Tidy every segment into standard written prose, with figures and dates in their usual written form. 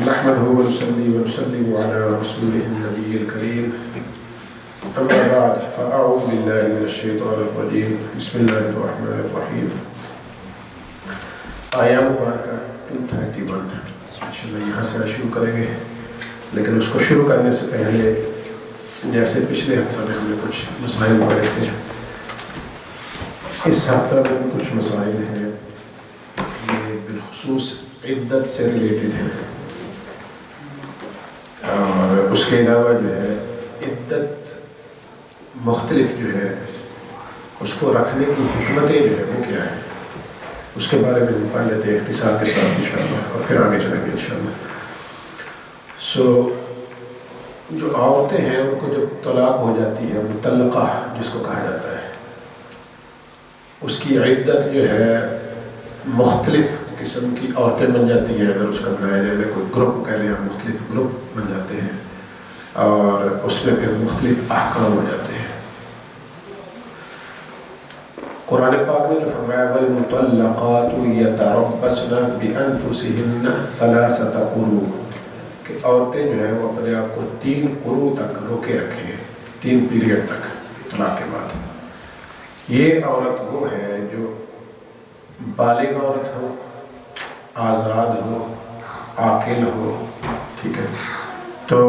نحمده ونصلي ونسلم على رسوله النبي الكريم أما بعد فأعوذ بالله من الشيطان الرجيم بسم الله الرحمن الرحيم. آیا مبارکہ 231 انشاءاللہ یہاں سے شروع کریں گے، لیکن اس کو شروع کرنے سے پہلے جیسے پچھلے ہفتہ میں ہم نے کچھ مسائل پڑھے تھے، اس ہفتہ میں کچھ مسائل ہیں یہ بالخصوص عدت سے ریلیٹڈ ہیں، اور اس کے علاوہ جو ہے عدت مختلف جو ہے اس کو رکھنے کی حکمتیں جو ہے وہ کیا ہے، اس کے بارے میں ہم پڑھ لیتے ہیں اختصار کے ساتھ انشاءاللہ، اور پھر آگے چلیں گے انشاءاللہ۔ جو عورتیں ہیں ان کو جب طلاق ہو جاتی ہے، مطلقہ جس کو کہا جاتا ہے، اس کی عدت جو ہے مختلف قسم کی عورتیں بن جاتی ہیں۔ اگر اس کا بنایا جائے کوئی گروپ کہہ لیں، مختلف گروپ بن جاتے ہیں اور اس میں پھر مختلف احکام ہو جاتے ہیں۔ قرآن پاک نے جو فرمایا وَالْمُطَلَّقَاتُ يَتَرَبَّصْنَ بِأَنفُسِهِنَّ ثَلَاثَةَ قُرُوءٍ، کہ عورتیں جو ہیں وہ اپنے آپ کو 3 قروء تک روکے رکھیں، 3 پیریڈ تک طلاق کے بعد۔ یہ عورت وہ ہے جو بالغ عورت ہو، آزاد ہو، عاقل ہو، ٹھیک ہے، تو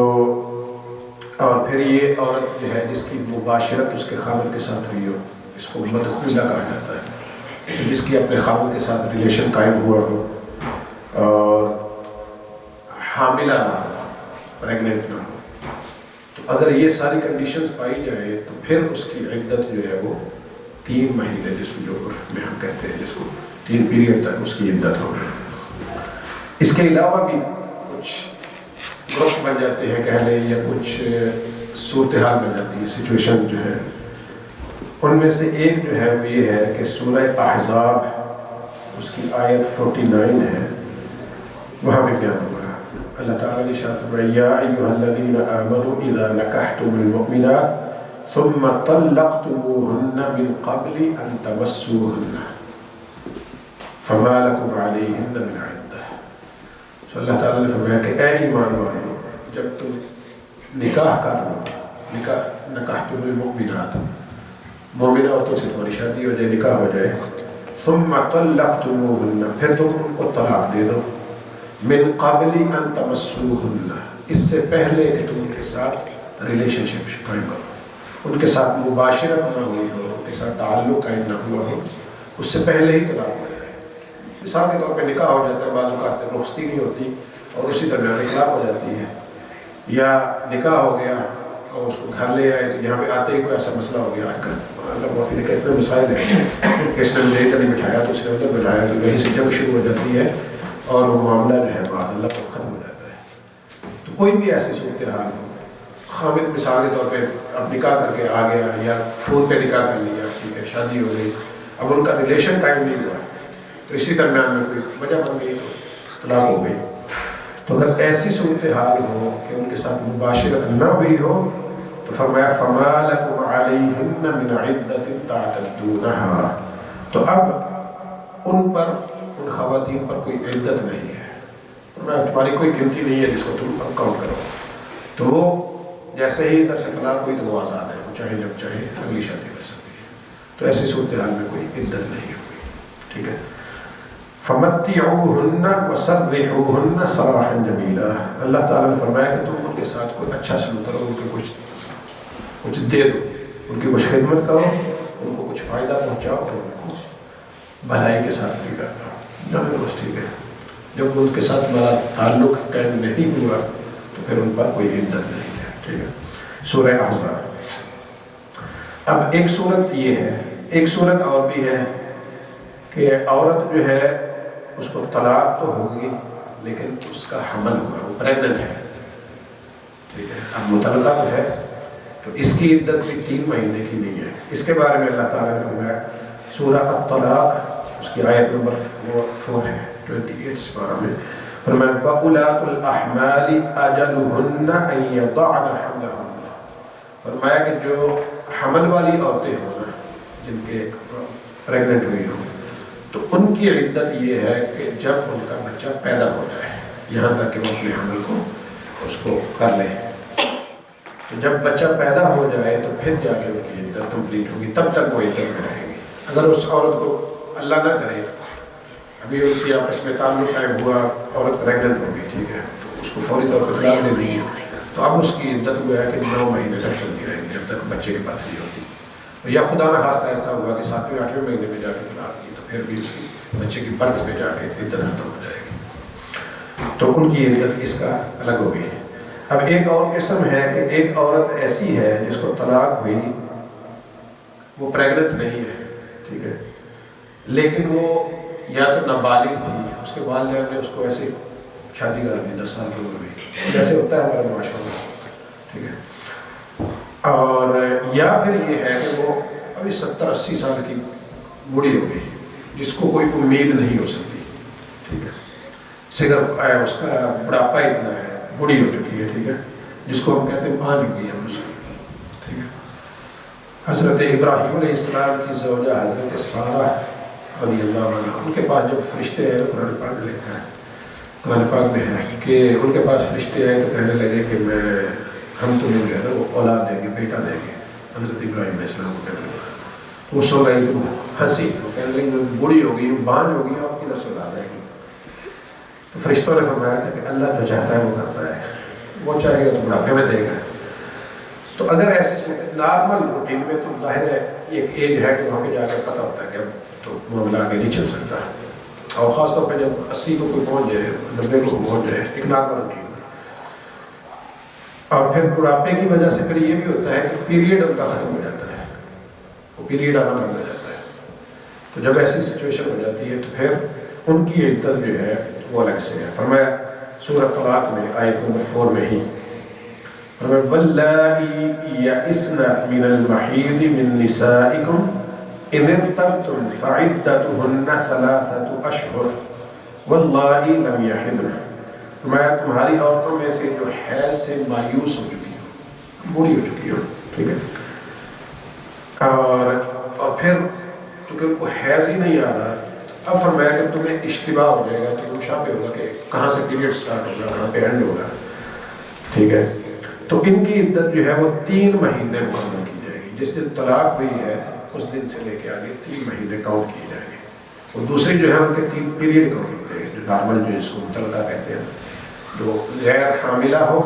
اور پھر یہ عورت جو ہے جس کی مباشرت اس کے خاوند کے ساتھ ہوئی ہو، اس کو مدخولہ کہا جاتا ہے، جس کی اپنے خاوند کے ساتھ ریلیشن قائم ہوا ہو اور حاملہ نہ ہو، پریگننٹ نہ ہو، تو اگر یہ ساری کنڈیشنز پائی جائے تو پھر اس کی عدت جو ہے وہ 3 مہینے، جس کو جو عرف میں ہم کہتے ہیں، جس کو 3 پیریڈ تک اس کی عدت ہو۔ اس کے علاوہ بھی کچھ گروپ بن جاتے ہیں کہہ لیں، یا کچھ صورتحال بن جاتی ہے، سچویشن جو ہے، ان میں سے ایک جو ہے وہ یہ ہے کہ سورہ احزاب اس کی آیت 49 ہے، وہاں بھی بیان ہوا ہے۔ اللہ تعالیٰ نے ارشاد فرمایا یا ایھا الذین آمنوا اذا نکحتم المؤمنات ثم طلقتموهن من قبل ان تمسوهن فما لكم عليهن من عدة۔ تو اللہ تعالیٰ نے فرمایا کہ اے ایمان والو، جب تم نکاح کر لو، نکحتم المؤمنات، مومنہ عورتوں سے تمہاری شادی ہو جائے، نکاح ہو جائے، ثم طلقتموهن، پھر تم ان کو طلاق دے دو، من قبل ان تمسوهن، اس سے پہلے کہ تم ان کے ساتھ ریلیشن شپ قائم کرو، ان کے ساتھ مباشرت نہ ہوئی ہو، ان کے ساتھ تعلق قائم نہ ہوا ہو، اس سے پہلے ہی طلاق ہو جائے۔ مثال کے طور پہ نکاح ہو جاتا ہے، بعض اوقات رخصتی نہیں ہوتی اور اسی درمیان طلاق ہو جاتی ہے، یا نکاح ہو گیا اور اس کو گھر لے آئے تو یہاں پہ آتے ہی کوئی ایسا مسئلہ ہو گیا۔ آج کل اللہ معافی نے اتنے مسائل ہیں کہ اس نے مجھے ادھر نہیں بٹھایا تو اس نے ادھر بٹھایا، تو وہیں سے جنگ شروع ہو جاتی ہے اور وہ معاملہ جو ہے معاذ اللہ کو ختم ہو جاتا ہے۔ تو کوئی بھی ایسی صورتحال ہو، خامد مثال کے طور پہ اب نکاح کر کے آ گیا یا فون پہ نکاح کر لیا، ٹھیک ہے، شادی ہو گئی، اب ان کا ریلیشن قائم نہیں ہوا تو اسی درمیان میں کوئی وجہ بن گئی تو طلاق ہو گئی۔ تو اگر ایسی صورتحال ہو کہ ان کے ساتھ مباشرت نہ ہوئی ہو تو فرمایا فما لکم علیہن من عدۃ تعتدونها، تو اب ان پر، ان خواتین پر کوئی عدت نہیں ہے، فرمایا تمہاری کوئی گنتی نہیں ہے جس کو تم اب کاؤنٹ کرو، تو وہ جیسے ہی ادھر سے طلاق ہوئی تو وہ آزاد ہے، وہ چاہے جب چاہے اگلی شادی کر سکتی ہے۔ تو ایسی صورتحال میں کوئی عدت نہیں ہوئی، ٹھیک ہے۔ فَمَتِّعُوهُنَّ وَسَرِّحُوهُنَّ سَرَاحًا جَمِيلًا، اللہ تعالیٰ نے فرمایا کہ تم ان کے ساتھ کوئی اچھا سلوک کرو، ان کو کچھ دے دو، ان کی کچھ خدمت کرو، ان کو کچھ فائدہ پہنچاؤ اور ان کو بھلائی کے ساتھ بھی کرتا ہوں، جانے بس ٹھیک ہے۔ جب ان کے ساتھ ہمارا تعلق قائم نہیں ہوا تو پھر ان پر کوئی عدت نہیں ہے، ٹھیک ہے۔ سورہ احزاب۔ اب ایک صورت یہ ہے، ایک صورت اور بھی ہے کہ عورت جو ہے اس کو طلاق تو ہوگی لیکن اس کا حمل ہوا، وہ پریگننٹ ہے، ٹھیک ہے، اب مطلقہ تو ہے تو اس کی عدت بھی 3 مہینے کی نہیں ہے۔ اس کے بارے میں اللہ تعالیٰ نے فرمایا سورہ الطلاق اس کی آیت نمبر 4 ہے، 28 پارہ میں فرمایا فَأُولَاتُ الْأَحْمَالِ أَجَلُهُنَّ أَن يَضَعْنَ حَمْلَهُنَّ، فرمایا کہ جو حمل والی عورتیں ہوں نا، جن کے پریگننٹ ہوئی ہوں، تو ان کی عدت یہ ہے کہ جب ان کا بچہ پیدا ہو جائے، یہاں تک کہ وہ اپنے حمل کو اس کو کر لیں. تو جب بچہ پیدا ہو جائے تو پھر جا کے ان کی عدت کمپلیٹ ہوگی، تب تک وہ عدت میں رہے گی. اگر اس عورت کو اللہ نہ کرے، ابھی ان کی آپس میں تعلق قائم ہوا، عورت پریگننٹ ہو گئی، ٹھیک ہے، تو اس کو فوری طور پر طلاق دے دی گی، تو اب اس کی عدت ہوا ہے کہ 9 مہینے تک چلتی رہے گی جب تک بچے کی بات نہیں ہوتی. یا خدا نہ خواستہ ایسا ہوا کہ 7ویں 8ویں مہینے میں جا کے طلاق دی، تو پھر بھی اس کی بچے کی برتھ میں جا کے عدت ختم ہو جائے گی. تو ان کی عدت اس کا الگ ہوگی. اب ایک اور قسم ہے کہ ایک عورت ایسی ہے جس کو طلاق ہوئی، وہ پریگننٹ نہیں ہے، ٹھیک ہے، لیکن وہ یا تو نابالغ تھی، اس کے والدین نے اس کو ایسے شادی کر دی 10 سال کی عمر میں، جیسے ہوتا ہے ہمارے معاشرے میں، ٹھیک ہے. اور یا پھر یہ ہے کہ وہ ابھی 70-80 سال کی بوڑھی ہو گئی، جس کو کوئی امید نہیں ہو سکتی، ٹھیک ہے، صرف اس کا بڑھاپا اتنا ہے، بوڑھی ہو چکی ہے، ٹھیک ہے، جس کو ہم کہتے ہیں مان گئی ہم اس کو، ٹھیک ہے. حضرت ابراہیم علیہ السلام کی زوجہ حضرت سارہ رضی اللہ عنہ، ان کے پاس جب فرشتے آئے، قرآن پاک میں لکھا ہے، قرآن پاک میں ہے کہ ان کے پاس فرشتے آئے تو کہنے لگے کہ ہم تمہیں جو ہے نا وہ اولاد دیں گے، بیٹا دیں گے. حضرت ابراہیم علیہ السلام کو کہنے لگا، وہ سن رہی تو ہنسی، وہ کہنے لگی میں بوڑھی ہو گئی، بانج ہو گئی، آپ کدھر سے اولاد آئے گی؟ تو فرشتوں نے فرمایا تھا کہ اللہ جو چاہتا ہے وہ کرتا ہے، وہ چاہے گا تو بڑھاپے میں دے گا. تو اگر ایسے نارمل روٹین میں تو ظاہر ہے ایک ایج ہے کہ وہاں پہ جا کے پتہ ہوتا ہے کہ اب تو معاملہ آگے نہیں چل سکتا، اور خاص طور پہ جب 80 کو کوئی پہنچ جائے، 90 کو پہنچ جائے، ایک نارمل روٹین میں. اور پھر بڑھاپے کی وجہ سے پھر یہ بھی ہوتا ہے کہ پیریڈ ان کا ختم ہو جاتا ہے، وہ پیریڈ آنا بند ہو جاتا ہے. تو جب ایسی سچویشن ہو جاتی ہے تو پھر ان کی عدت جو ہے وہ الگ سے ہے. فرمایا سورۃ طلاق میں آیت نمبر 4 میں ہی فرمایا واللائی یئسن من المحیض من نسائکم ان ارتبتم فعدتهن 3 اشہر واللائی لم یحضن. فرمایا تمہاری عورتوں میں سے جو حیض سے مایوس ہو چکی ہو، بوڑھی ہو چکی ہو، ٹھیک ہے، اور پھر چونکہ ان کو حیض ہی نہیں آ رہا، اب فرمایا کہ تمہیں اشتباہ ہو جائے گا، تمہیں مشابہ ہوگا کہ کہاں سے پیریڈ سٹارٹ ہوگا، کہاں پہ اینڈ ہوگا، ٹھیک ہے. تو ان کی عدت جو ہے وہ 3 مہینے مکمل کی جائے گی. جس دن طلاق ہوئی ہے اس دن سے لے کے آگے 3 مہینے کاؤنٹ کیے جائیں گے. اور دوسری جو ہے ان کے 3 پیریڈ کاؤنٹ ہوتے ہیں، جو نارمل جو جس کو مطلقہ کہتے ہیں، جو غیر حاملہ ہو،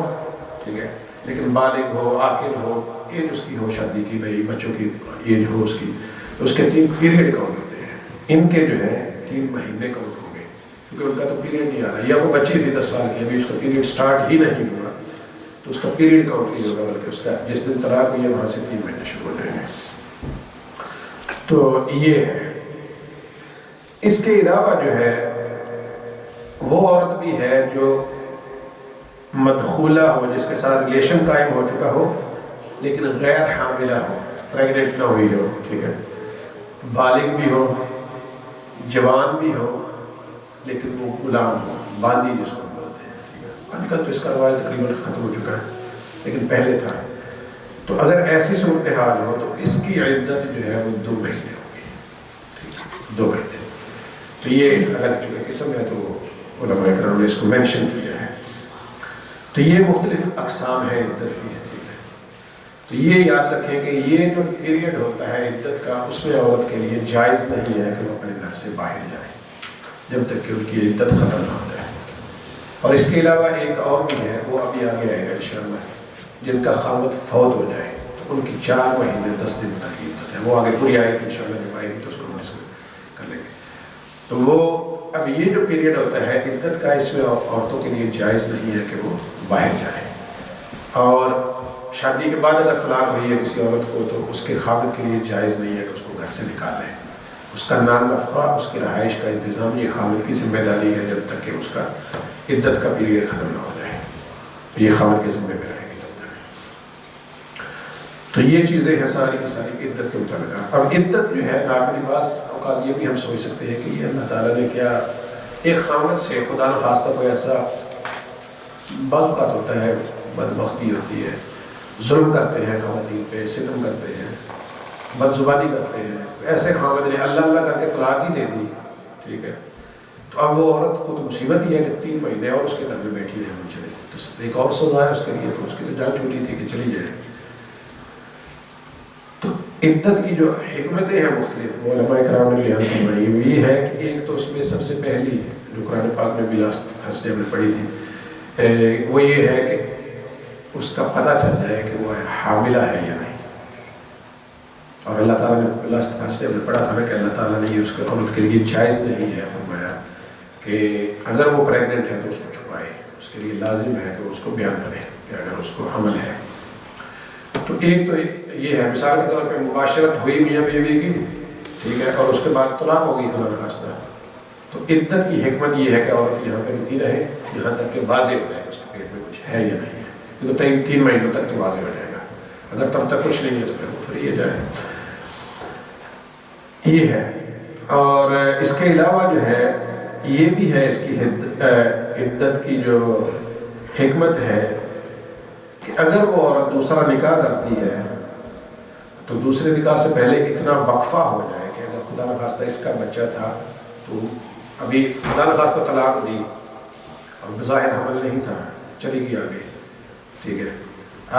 ٹھیک ہے، لیکن بالغ ہو، عاقل ہو، ایج اس کی ہو شادی کی، بھائی بچوں کی ایج ہو اس کی، تو اس کے 3 پیریڈ کاؤنٹ ہوتے ہیں. ان کے جو ہے 3 مہینے کاؤنٹ ہو گئے، کیونکہ ان کا تو پیریڈ نہیں آ رہا، یا وہ بچی تھی 10 سال کی، ابھی اس کا پیریڈ سٹارٹ ہی نہیں ہوا، تو اس کا پیریڈ کاؤنٹ نہیں ہوگا، بلکہ اس کا جس دن طلاق ہوئی ہے وہاں سے 3 مہینے شروع ہو جائیں گے. تو یہ ہے. اس کے علاوہ جو ہے وہ عورت بھی ہے جو مدخولہ ہو، جس کے ساتھ ریلیشن قائم ہو چکا ہو لیکن غیر حاملہ ہو، پریگننٹ نہ ہوئی ہو، ٹھیک ہے، بالغ بھی ہو، جوان بھی ہو، لیکن وہ غلام ہو، باندی جس کو بولتے ہیں، ٹھیک ہے. آج کل تو اس کا رواج تقریباً ختم ہو چکا ہے، لیکن پہلے تھا. تو اگر ایسی صورتحال ہو تو اس کی عدت جو ہے وہ 2 مہینے ہوگی، ٹھیک ہے، 2 مہینے. تو یہ الگ چکے قسم ہے، تو علماء کرام نے اس کو مینشن کیا ہے. تو یہ مختلف اقسام ہیں عدت کی. تو یہ یاد رکھیں کہ یہ جو پیریڈ ہوتا ہے عدت کا، اس میں عورت کے لیے جائز نہیں ہے کہ وہ اپنے گھر سے باہر جائے جب تک کہ ان کی عدت ختم نہ ہو جائے. اور اس کے علاوہ ایک اور بھی ہے، وہ ابھی آگے آئے گا انشاءاللہ، جن کا خاوند فوت ہو جائے تو ان کی 4 مہینے 10 دن تک کی عدت ہے. وہ آگے پوری آئے گی انشاءاللہ، جب آئے گی تو اس کو ڈسکس کر لیں گے. تو وہ اب یہ جو پیریڈ ہوتا ہے عدت کا، اس میں عورتوں کے لیے جائز نہیں ہے کہ وہ باہر جائیں. اور شادی کے بعد اگر طلاق ہوئی ہے کسی عورت کو تو اس کے خاوند کے لیے جائز نہیں ہے کہ اس کو گھر سے نکالے. اس کا نان نفقہ، اس کی رہائش کا انتظام یہ خاوند کی ذمہ داری ہے جب تک کہ اس کا عدت کا پیریڈ ختم نہ ہو جائے. یہ خاوند کے ذمہ میں رہے گی تب تک. تو یہ چیزیں ہیں ساری کی ساری عدت کے متعلق. اب عدت جو ہے نارملی بعض اوقات یہ بھی ہم سوچ سکتے ہیں کہ یہ اللہ تعالیٰ نے کیا ایک خاوند سے خدا نخواستہ کوئی ایسا بعض اوقات ہوتا ہے، بدبختی ہوتی ہے، ظلم کرتے ہیں خواتین پہ، ستم کرتے ہیں، بد زبانی کرتے ہیں، ایسے خاوند نے اللہ اللہ کر کے طلاق ہی دے دی، ٹھیک ہے، تو اب وہ عورت کو تو مصیبت ہی ہے کہ 3 مہینے اور اس کے گھر میں بیٹھی رہنی چاہیے، تو ایک اور سزا ہے اس کے لیے، تو اس کی تو جان چھوٹی تھی کہ چلی جائے۔ تو عدت کی جو حکمتیں ہیں مختلف، علماء کرام نے لحاظ فرمائی ہوئی ہے کہ ایک تو اس میں سب سے پہلی جو قرآن پاک میں بھی لاسٹ ہفتے میں پڑھی تھی، وہ یہ ہے کہ اس کا پتہ چل جائے کہ وہ حاملہ ہے یا نہیں۔ اور اللہ تعالیٰ نے لاسٹ ہفتے میں پڑھا تھا نا کہ اللہ تعالیٰ نے یہ اس کے عورت کے لیے جائز نہیں ہے فرمایا کہ اگر وہ پریگننٹ ہے تو اس کو چھپائے، اس کے لیے لازم ہے کہ اس کو بیان کرے کہ اگر اس کو حمل ہے۔ تو ایک تو یہ ہے، مثال کے طور پہ مباشرت ہوئی میاں بیوی کی، ٹھیک ہے، اور اس کے بعد طلاق ہو گئی خدا نخواستہ، تو عدت کی حکمت یہ ہے کہ عورت یہاں پہ رکی رہے یہاں تک کہ واضح ہو جائے اس کے پیٹ میں کچھ ہے یا نہیں ہے، کیونکہ 3 مہینوں تک تو واضح ہو جائے گا، اگر تب تک کچھ نہیں ہے تو پھر وہ فری ہو جائے، یہ ہے۔ اور اس کے علاوہ جو ہے یہ بھی ہے اس کی عدت کی جو حکمت ہے کہ اگر وہ عورت دوسرا نکاح کرتی ہے تو دوسرے نکاح سے پہلے اتنا وقفہ ہو جائے کہ اگر خدا نخواستہ اس کا بچہ تھا تو ابھی خدا نخواستہ طلاق دی اور بظاہر حمل نہیں تھا، چلی گئی آگے، ٹھیک ہے،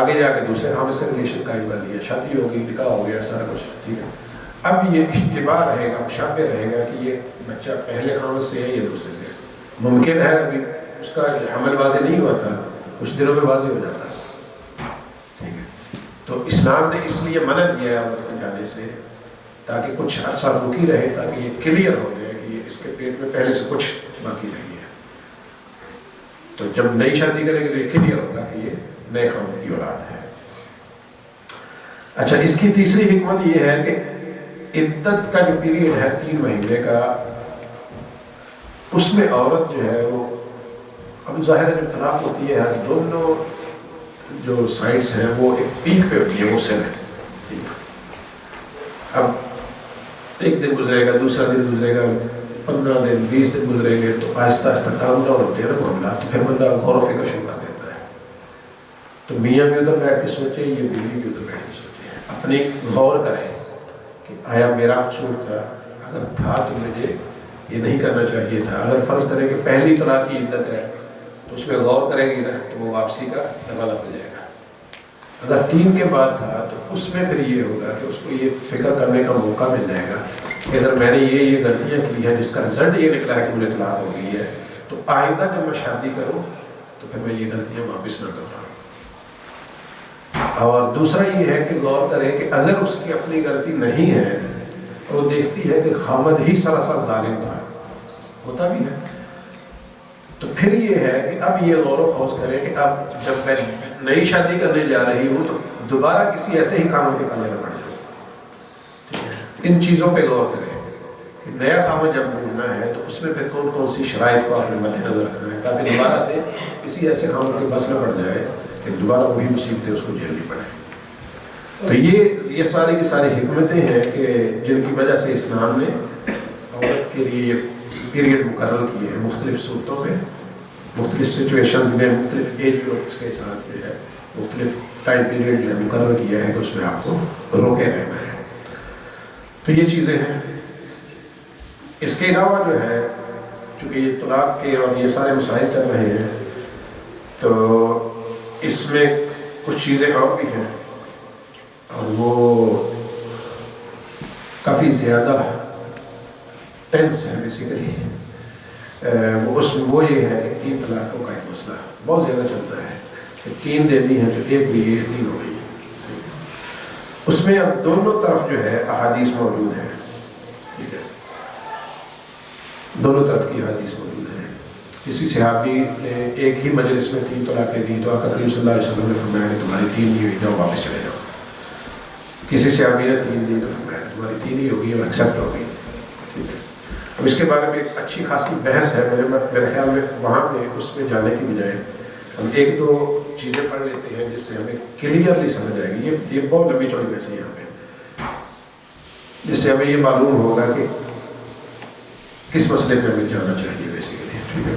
آگے جا کے دوسرے حامل سے ریلیشن قائم کر لیا، شادی ہو گئی، نکاح ہو گیا، سارا کچھ ٹھیک ہے، اب یہ اشتباہ رہے گا، مشابہ رہے گا کہ یہ بچہ پہلے خامد سے ہے یا دوسرے سے۔ ممکن ہے ابھی اس کا حمل واضح نہیں ہوا تھا، کچھ دنوں میں واضح ہو جاتا ہے، ٹھیک ہے، تو اسلام نے اس لیے منع کیا ہے عورت کو جانے سے تاکہ کچھ عرصہ رکی رہے، تاکہ یہ کلیئر ہو جائے کہ یہ اس کے پیٹ میں پہلے سے کچھ باقی نہیں ہے، تو جب نئی شادی کرے گی تو یہ کلیئر ہوگا کہ یہ نئے خامد کی اولاد ہے۔ اچھا، اس کی تیسری حکمت یہ ہے کہ عدت کا جو پیریڈ ہے 3 مہینے کا، اس میں عورت جو ہے وہ اب ظاہر ہے جو طلاق ہوتی ہے دونوں جو سائڈس ہیں وہ ایک پیک پہ ہوتی ہے، وہ سن ہے، اب ایک دن گزرے گا، دوسرا دن گزرے گا، 15 دن 20 دن گزرے گے تو آہستہ آہستہ کام ڈاؤن ہوتے ہیں نا معاملات، تو پھر بندہ غور و فکر شروع کر دیتا ہے، تو میاں بھی ادھر بیٹھ کے سوچے، یہ بیوی بھی ادھر بیٹھ کے سوچے، اپنی غور کریں کہ آیا میرا قصور تھا، اگر تھا تو مجھے یہ نہیں کرنا چاہیے تھا، اگر فرض کریں کہ پہلی طلاق کی عدت ہے تو اس میں غور کرے گی نا تو وہ واپسی کا دروازہ مل جائے گا، اگر 3 کے بعد تھا تو اس میں پھر یہ ہوگا کہ اس کو یہ فکر کرنے کا موقع مل جائے گا کہ اگر میں نے یہ غلطیاں کی ہیں جس کا رزلٹ یہ نکلا ہے کہ مجھے طلاق ہو گئی ہے، تو آئندہ جب میں شادی کروں تو پھر میں یہ غلطیاں واپس نہ کر پاؤں۔ اور دوسرا یہ ہے کہ غور کریں کہ اگر اس کی اپنی غلطی نہیں ہے، وہ دیکھتی ہے کہ خامد ہی سراسر ظالم تھا، ہوتا بھی ہے، تو پھر یہ ہے کہ اب یہ غور و خوض کریں کہ اب جب میں نئی شادی کرنے جا رہی ہوں تو دوبارہ کسی ایسے ہی کاموں کے پلے نہ پڑ جاؤں، ان چیزوں پہ غور کریں کہ نیا خامد جب ڈھونڈنا ہے تو اس میں پھر کون کون سی شرائط کو آپ نے مد نظر رکھنا ہے تاکہ دوبارہ سے کسی ایسے خامد کے بس نہ پڑ جائے کہ دوبارہ وہی مصیبتیں اس کو جھیلنی پڑیں۔ تو یہ ساری کی ساری حکمتیں ہیں کہ جن کی وجہ سے اسلام نے عورت کے لیے یہ پیریڈ مقرر کیے ہیں، مختلف صورتوں میں، مختلف سچویشنز میں، مختلف ایج گروپس کے ساتھ جو ہے مختلف ٹائم پیریڈ جو ہے مقرر کیا ہے کہ اس میں آپ کو روکے رہنا ہے۔ تو یہ چیزیں ہیں۔ اس کے علاوہ جو ہے چونکہ یہ طلاق کے اور یہ سارے مسائل چل رہے ہیں تو اس میں کچھ چیزیں اور بھی ہیں اور وہ کافی زیادہ ٹینس ہے بیسیکلی، وہ یہ ہے کہ 3 طلاقوں کا ایک مسئلہ بہت زیادہ چلتا ہے کہ 3 دینی ہے تو ایک بھی یہ 3 ہو گئی، اس میں اب دونوں طرف جو ہے احادیث موجود ہیں، ٹھیک ہے، دونوں طرف کی احادیث موجود ہیں۔ کسی صحابی نے ایک ہی مجلس میں 3 طلاقیں دی تو آقا کریم صلی اللہ علیہ وسلم نے فرمایا کہ تمہاری 3 نہیں ہوئی، جاؤ واپس چلے جاؤ۔ کسی صحابی نے 3 دی تو فرمایا تمہاری 3 ہی ہوگی اور ایکسیپٹ ہوگی، ٹھیک ہے۔ اب اس کے بارے میں ایک اچھی خاصی بحث ہے، میرے خیال میں وہاں پہ اس میں جانے کی بجائے ہم 1-2 چیزیں پڑھ لیتے ہیں جس سے ہمیں کلیئرلی سمجھ آئے گی۔ یہ بہت لمبی چوڑی بحث ہے یہاں پہ، جس سے ہمیں یہ معلوم ہوگا کہ کس مسئلے پہ ہمیں جانا چاہیے بیسیکلی، ٹھیک ہے۔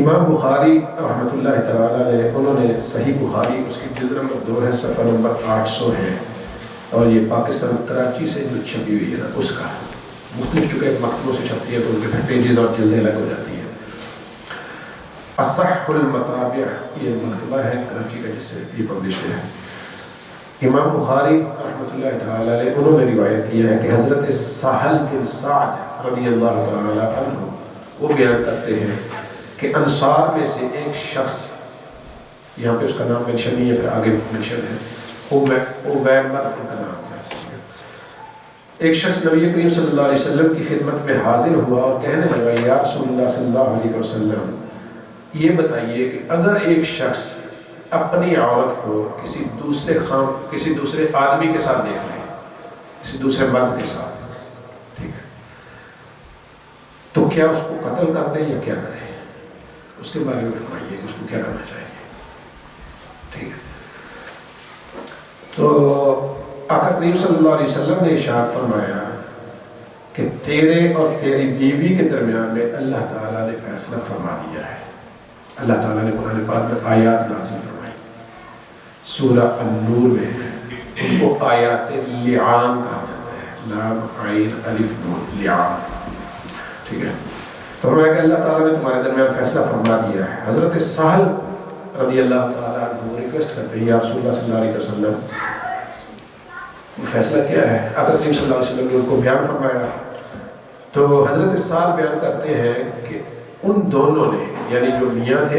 امام بخاری رحمۃ اللہ تعالیٰ علیہ، انہوں نے صحیح بخاری اس کی جلد نمبر 2 ہے، صفحہ نمبر 800 ہے، اور یہ پاکستان کراچی سے جو چھپی ہوئی ہے نا اس کا مختلف چونکہ مکتبوں سے چھپتی ہے تو ان کے پھر پیجز اور جلدیں الگ ہو جاتی ہیں. اصح المطابع یہ مکتبہ ہے کراچی کا جس سے یہ پبلش ہے. امام بخاری رحمۃ اللہ تعالی علیہ انہوں نے روایت کیا ہے کہ حضرت سہل بن سعد رضی اللہ تعالی عنہ وہ بیان کرتے ہیں کہ انصار میں سے ایک شخص، یہاں پہ اس کا نام مینشن نہیں ہے، پھر آگے مینشن ہے، عبیمر ان کا نام ہے. ایک شخص نبی کریم صلی اللہ علیہ وسلم کی خدمت میں حاضر ہوا اور کہنے لگا یا رسول اللہ صلی اللہ علیہ وسلم یہ بتائیے کہ اگر ایک شخص اپنی عورت کو کسی دوسرے آدمی کے ساتھ دیکھ لے، کسی دوسرے مرد کے ساتھ، ٹھیک ہے، تو کیا اس کو قتل کر دیں یا کیا کریں؟ اس کے بارے میں بتائیے کہ اس کو کیا کرنا چاہیے. ٹھیک ہے. تو آقا کریم صلی اللہ علیہ وسلم نے ارشاد فرمایا کہ تیرے اور تیری بیوی کے درمیان میں اللہ تعالیٰ نے فیصلہ فرما دیا ہے. اللہ تعالیٰ نے قرآن پاک میں آیات نازل فرمائی، سورہ النور میں ان کو آیات لعان کہا جاتا ہے، لام عین الف نون، لعان. ٹھیک ہے. فرمایا کہ اللہ تعالیٰ نے تمہارے درمیان فیصلہ فرما دیا ہے. حضرت سہل رضی اللہ تعالیٰ عنہ ریکویسٹ کرتے ہیں یا رسول اللہ صلی اللہ علیہ وسلم فیصلہ کیا ہے؟ آقا کریم صلی اللہ علیہ وسلم نے ان کو بیان فرمایا. تو حضرت سہل بیان کرتے ہیں کہ ان دونوں نے، یعنی جو میاں تھے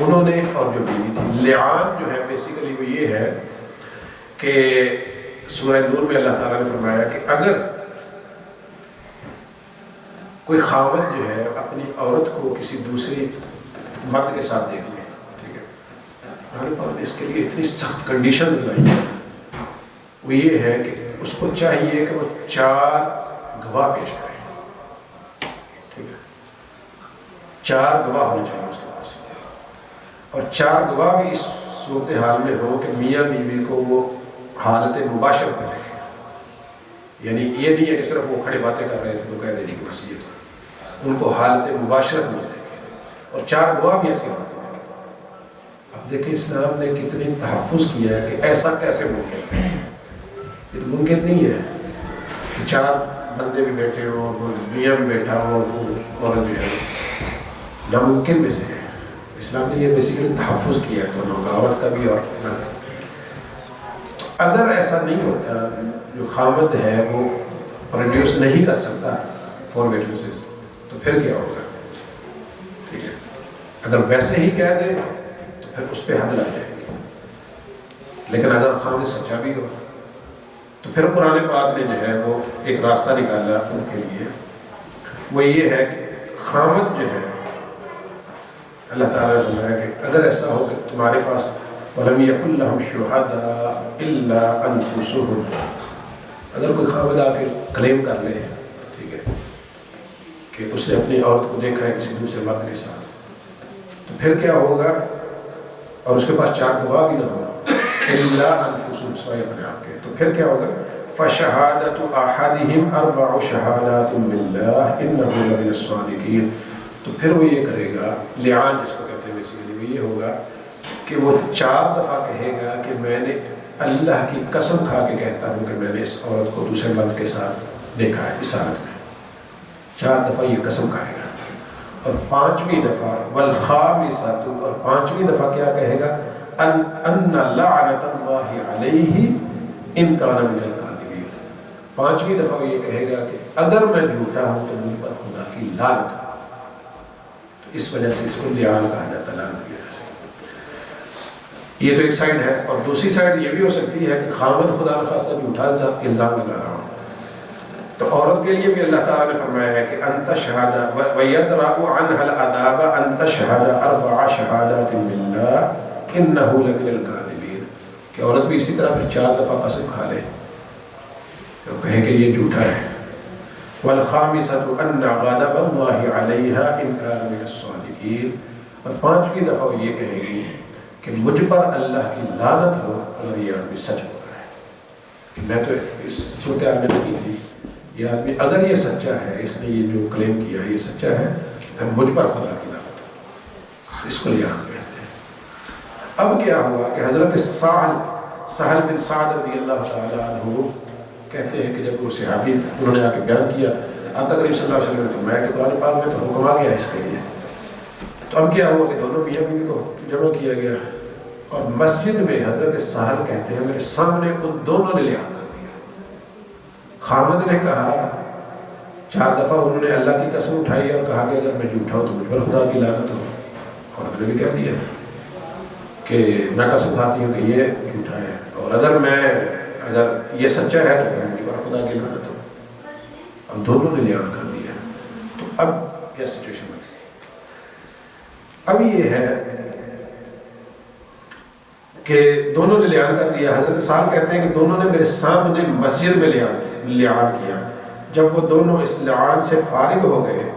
انہوں نے اور جو بیوی تھی، لعان جو ہے بیسیکلی وہ یہ ہے کہ سورہ نور میں اللہ تعالیٰ نے فرمایا کہ اگر کوئی خاوند جو ہے اپنی عورت کو کسی دوسری مرد کے ساتھ دیکھ لے، ٹھیک ہے، قرآن پاک نے اس کے لیے اتنی سخت کنڈیشنز بنائی ہیں. وہ یہ ہے کہ اس کو چاہیے کہ وہ 4 گواہ پیش کرے. ٹھیک ہے، 4 گواہ ہونے چاہیے اس کے پاس، اور 4 گواہ بھی اس صورتحال میں ہو کہ میاں بیوی کو وہ حالت مباشرت میں دیکھیں. یعنی یہ نہیں ہے کہ صرف وہ کھڑے باتیں کر رہے تھے تو کہہ دیں کہ بس یہ تو، ان کو حالت مباشرت میں دیکھیں، اور 4 گواہ بھی ایسی ہوتے ہیں. اب دیکھیں اسلام نے کتنی تحفظ کیا ہے کہ ایسا کیسے ممکن ہے. یہ ممکن نہیں ہے کہ 4 بندے بھی بیٹھے ہوں، میاں بھی بیٹھا ہو، عورت بھی ہے، ناممکن میں سے ہے. اسلام نے یہ بیسیکلی تحفظ کیا ہے دونوں کا، عورت کا بھی اور مرد. اگر ایسا نہیں ہوتا، جو خامد ہے وہ پروڈیوس نہیں کر سکتا فور وٹنسز، تو پھر کیا ہوگا؟ ٹھیک ہے، اگر ویسے ہی کہہ دیں تو پھر اس پہ حد لگ جائے گی. لیکن اگر خامد سچا بھی ہو تو پھر قرآن پاک نے جو ہے وہ ایک راستہ نکالا ان کے لیے. وہ یہ ہے کہ خامد جو ہے، اللہ تعالیٰ نے فرمایا کہ اگر ایسا ہو کہ تمہارے پاس وَلَمْ يَكُنْ لَهُمْ شُهَدَاء إِلَّا أَنفُسُهُمْ، اگر کوئی خامد آ کے کلیم کر لے، ٹھیک ہے، کہ اس نے اپنی عورت کو دیکھا ہے کسی دوسرے مرد کے ساتھ، تو پھر کیا ہوگا؟ اور اس کے پاس 4 گواہ بھی نہ ہو، إِلَّا أَنفُسُهُمْ، سوائے اپنے آپ کے، تو پھر کیا ہوگا؟ فَشَهَادَةُ أَحَدِهِمْ 4 شَهَادَاتٍ بِاللَّهِ إِنَّهُ لَمِنَ الصَّادِقِينَ. تو پھر وہ یہ کرے گا، لعان جس کو کہتے ہیں بیسیکلی، وہ یہ ہوگا کہ وہ 4 دفعہ کہے گا کہ میں نے اللہ کی قسم کھا کے کہتا ہوں کہ میں نے اس عورت کو دوسرے مرد کے ساتھ دیکھا ہے اس حالت میں. 4 دفعہ یہ قسم کھائے گا. اور 5ویں دفعہ والخامسۃ، اور 5ویں دفعہ کیا کہے گا؟ ان لعنت اللہ علیہ ان کان من الکاذبین. 5ویں دفعہ وہ یہ کہے گا کہ اگر میں جھوٹا ہوں تو مجھ پر خدا کی لعنت ہو. تو اس وجہ سے اس کو لعان کہا جاتا ہے، لعنت کی وجہ سے. یہ تو ایک سائڈ ہے. اور دوسری سائڈ یہ بھی ہو سکتی ہے کہ خاوند خدا نخواستہ جھوٹا الزام لگا رہا ہو. تو عورت کے لیے بھی اللہ تعالیٰ نے فرمایا ہے کہ انت شہادہ وَيَدْرَأُ عَنْهَا الْعَذَابَ انت شہادہ 4 شہادات بِاللَّهِ إِنَّهُ لَمِنَ الْكَاذِبِينَ. کہ عورت بھی اسی طرح پھر 4 دفعہ قسم کھا لے تو کہے کہ یہ جھوٹا ہے. وَالْخَامِسَةُ أَنَّ غَضَبَ اللَّهِ عَلَيْهَا إِنْ كَانَ مِنَ الصَّادِقِينَ. اور 5ویں دفعہ وہ یہ کہے گی کہ مجھ پر اللہ کی لعنت ہو اگر یہ آدمی سچ بول رہا ہے کہ میں تو اس صورتحال میں نہیں تھی، یہ آدمی اگر یہ سچا ہے، اس نے یہ جو کلیم کیا ہے یہ سچا ہے، پھر مجھ پر خدا کی لعنت ہو. اس کو لعان کہتے ہیں. اب کیا ہوا کہ حضرت سہل بن سعد رضی اللہ تعالیٰ عنہ کہتے ہیں کہ جب وہ صحابی انہوں نے آ کے بیان کیا، آقا کریم صلی اللہ علیہ وسلم نے فرمایا کہ قرآن پاک میں تو حکم آ گیا اس کے لیے. تو اب کیا ہوا کہ دونوں میاں بیوی کو جمع کیا گیا اور مسجد میں حضرت سہل کہتے ہیں میرے سامنے ان دونوں نے لحاظ کر دیا. خامد نے کہا 4 دفعہ انہوں نے اللہ کی قسم اٹھائی اور کہا کہ اگر میں جھوٹا ہوں تو مجھ پر خدا کی لعنت ہو. عورت نے بھی کہہ دیا کہ میں قسم کھاتی ہوں کہ یہ جھوٹا ہے، اور اگر یہ سچا ہے تو مجھ پر خدا کی لعنت ہو. اب دونوں نے لحاظ کر دیا. تو اب کیا سچویشن بن گئی؟ اب یہ ہے کہ دونوں نے لعان کر دیا. حضرت سال کہتے ہیں کہ دونوں نے میرے سامنے مسجد میں لعان کیا. جب وہ دونوں اس لعان سے فارغ ہو گئے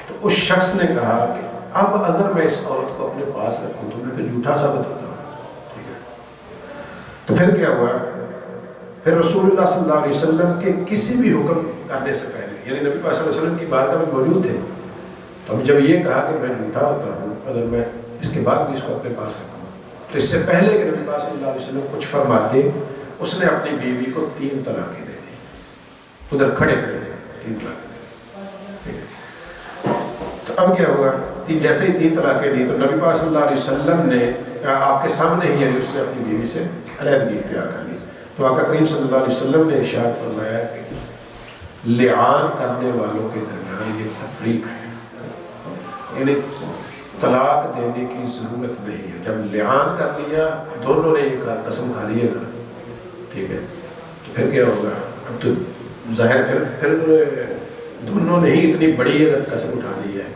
تو اس شخص نے کہا کہ اب اگر میں اس عورت کو اپنے پاس رکھوں تو میں تو جھوٹا ثابت ہوتا ہوں. ٹھیک ہے، تو پھر کیا ہوا؟ پھر رسول اللہ صلی اللہ علیہ وسلم کے کسی بھی حکم کرنے سے پہلے، یعنی نبی پاک صلی اللہ علیہ وسلم کی بارگاہ میں موجود تھے، تو اب جب یہ کہا کہ میں جھوٹا ہوتا ہوں اگر میں اس کے بعد بھی اس کو اپنے پاس رکھوں، تو اس سے پہلے کہ نبی پاک صلی اللہ علیہ وسلم کچھ فرماتے، اس نے اپنی بیوی کو 3 طلاقیں دے دی. ادھر کھڑے 3 طلاقیں دے دی. تو اب کیا ہوا؟ جیسے ہی 3 طلاقیں دی تو نبی پاک صلی اللہ علیہ وسلم نے آپ کے سامنے ہی اس نے اپنی بیوی سے علیحدگی اختیار کر لی. تو آقا کریم صلی اللہ علیہ وسلم نے ارشاد فرمایا کہ لعان کرنے والوں کے درمیان یہ تفریق ہے، یعنی طلاق دینے کی ضرورت نہیں ہے. جب لعان کر لیا دونوں نے یہ قسم کھا لیے گا، ٹھیک ہے، تو پھر کیا ہوگا؟ اب تو ظاہر پھر دونوں نے ہی اتنی بڑی اگر قسم اٹھا لی ہے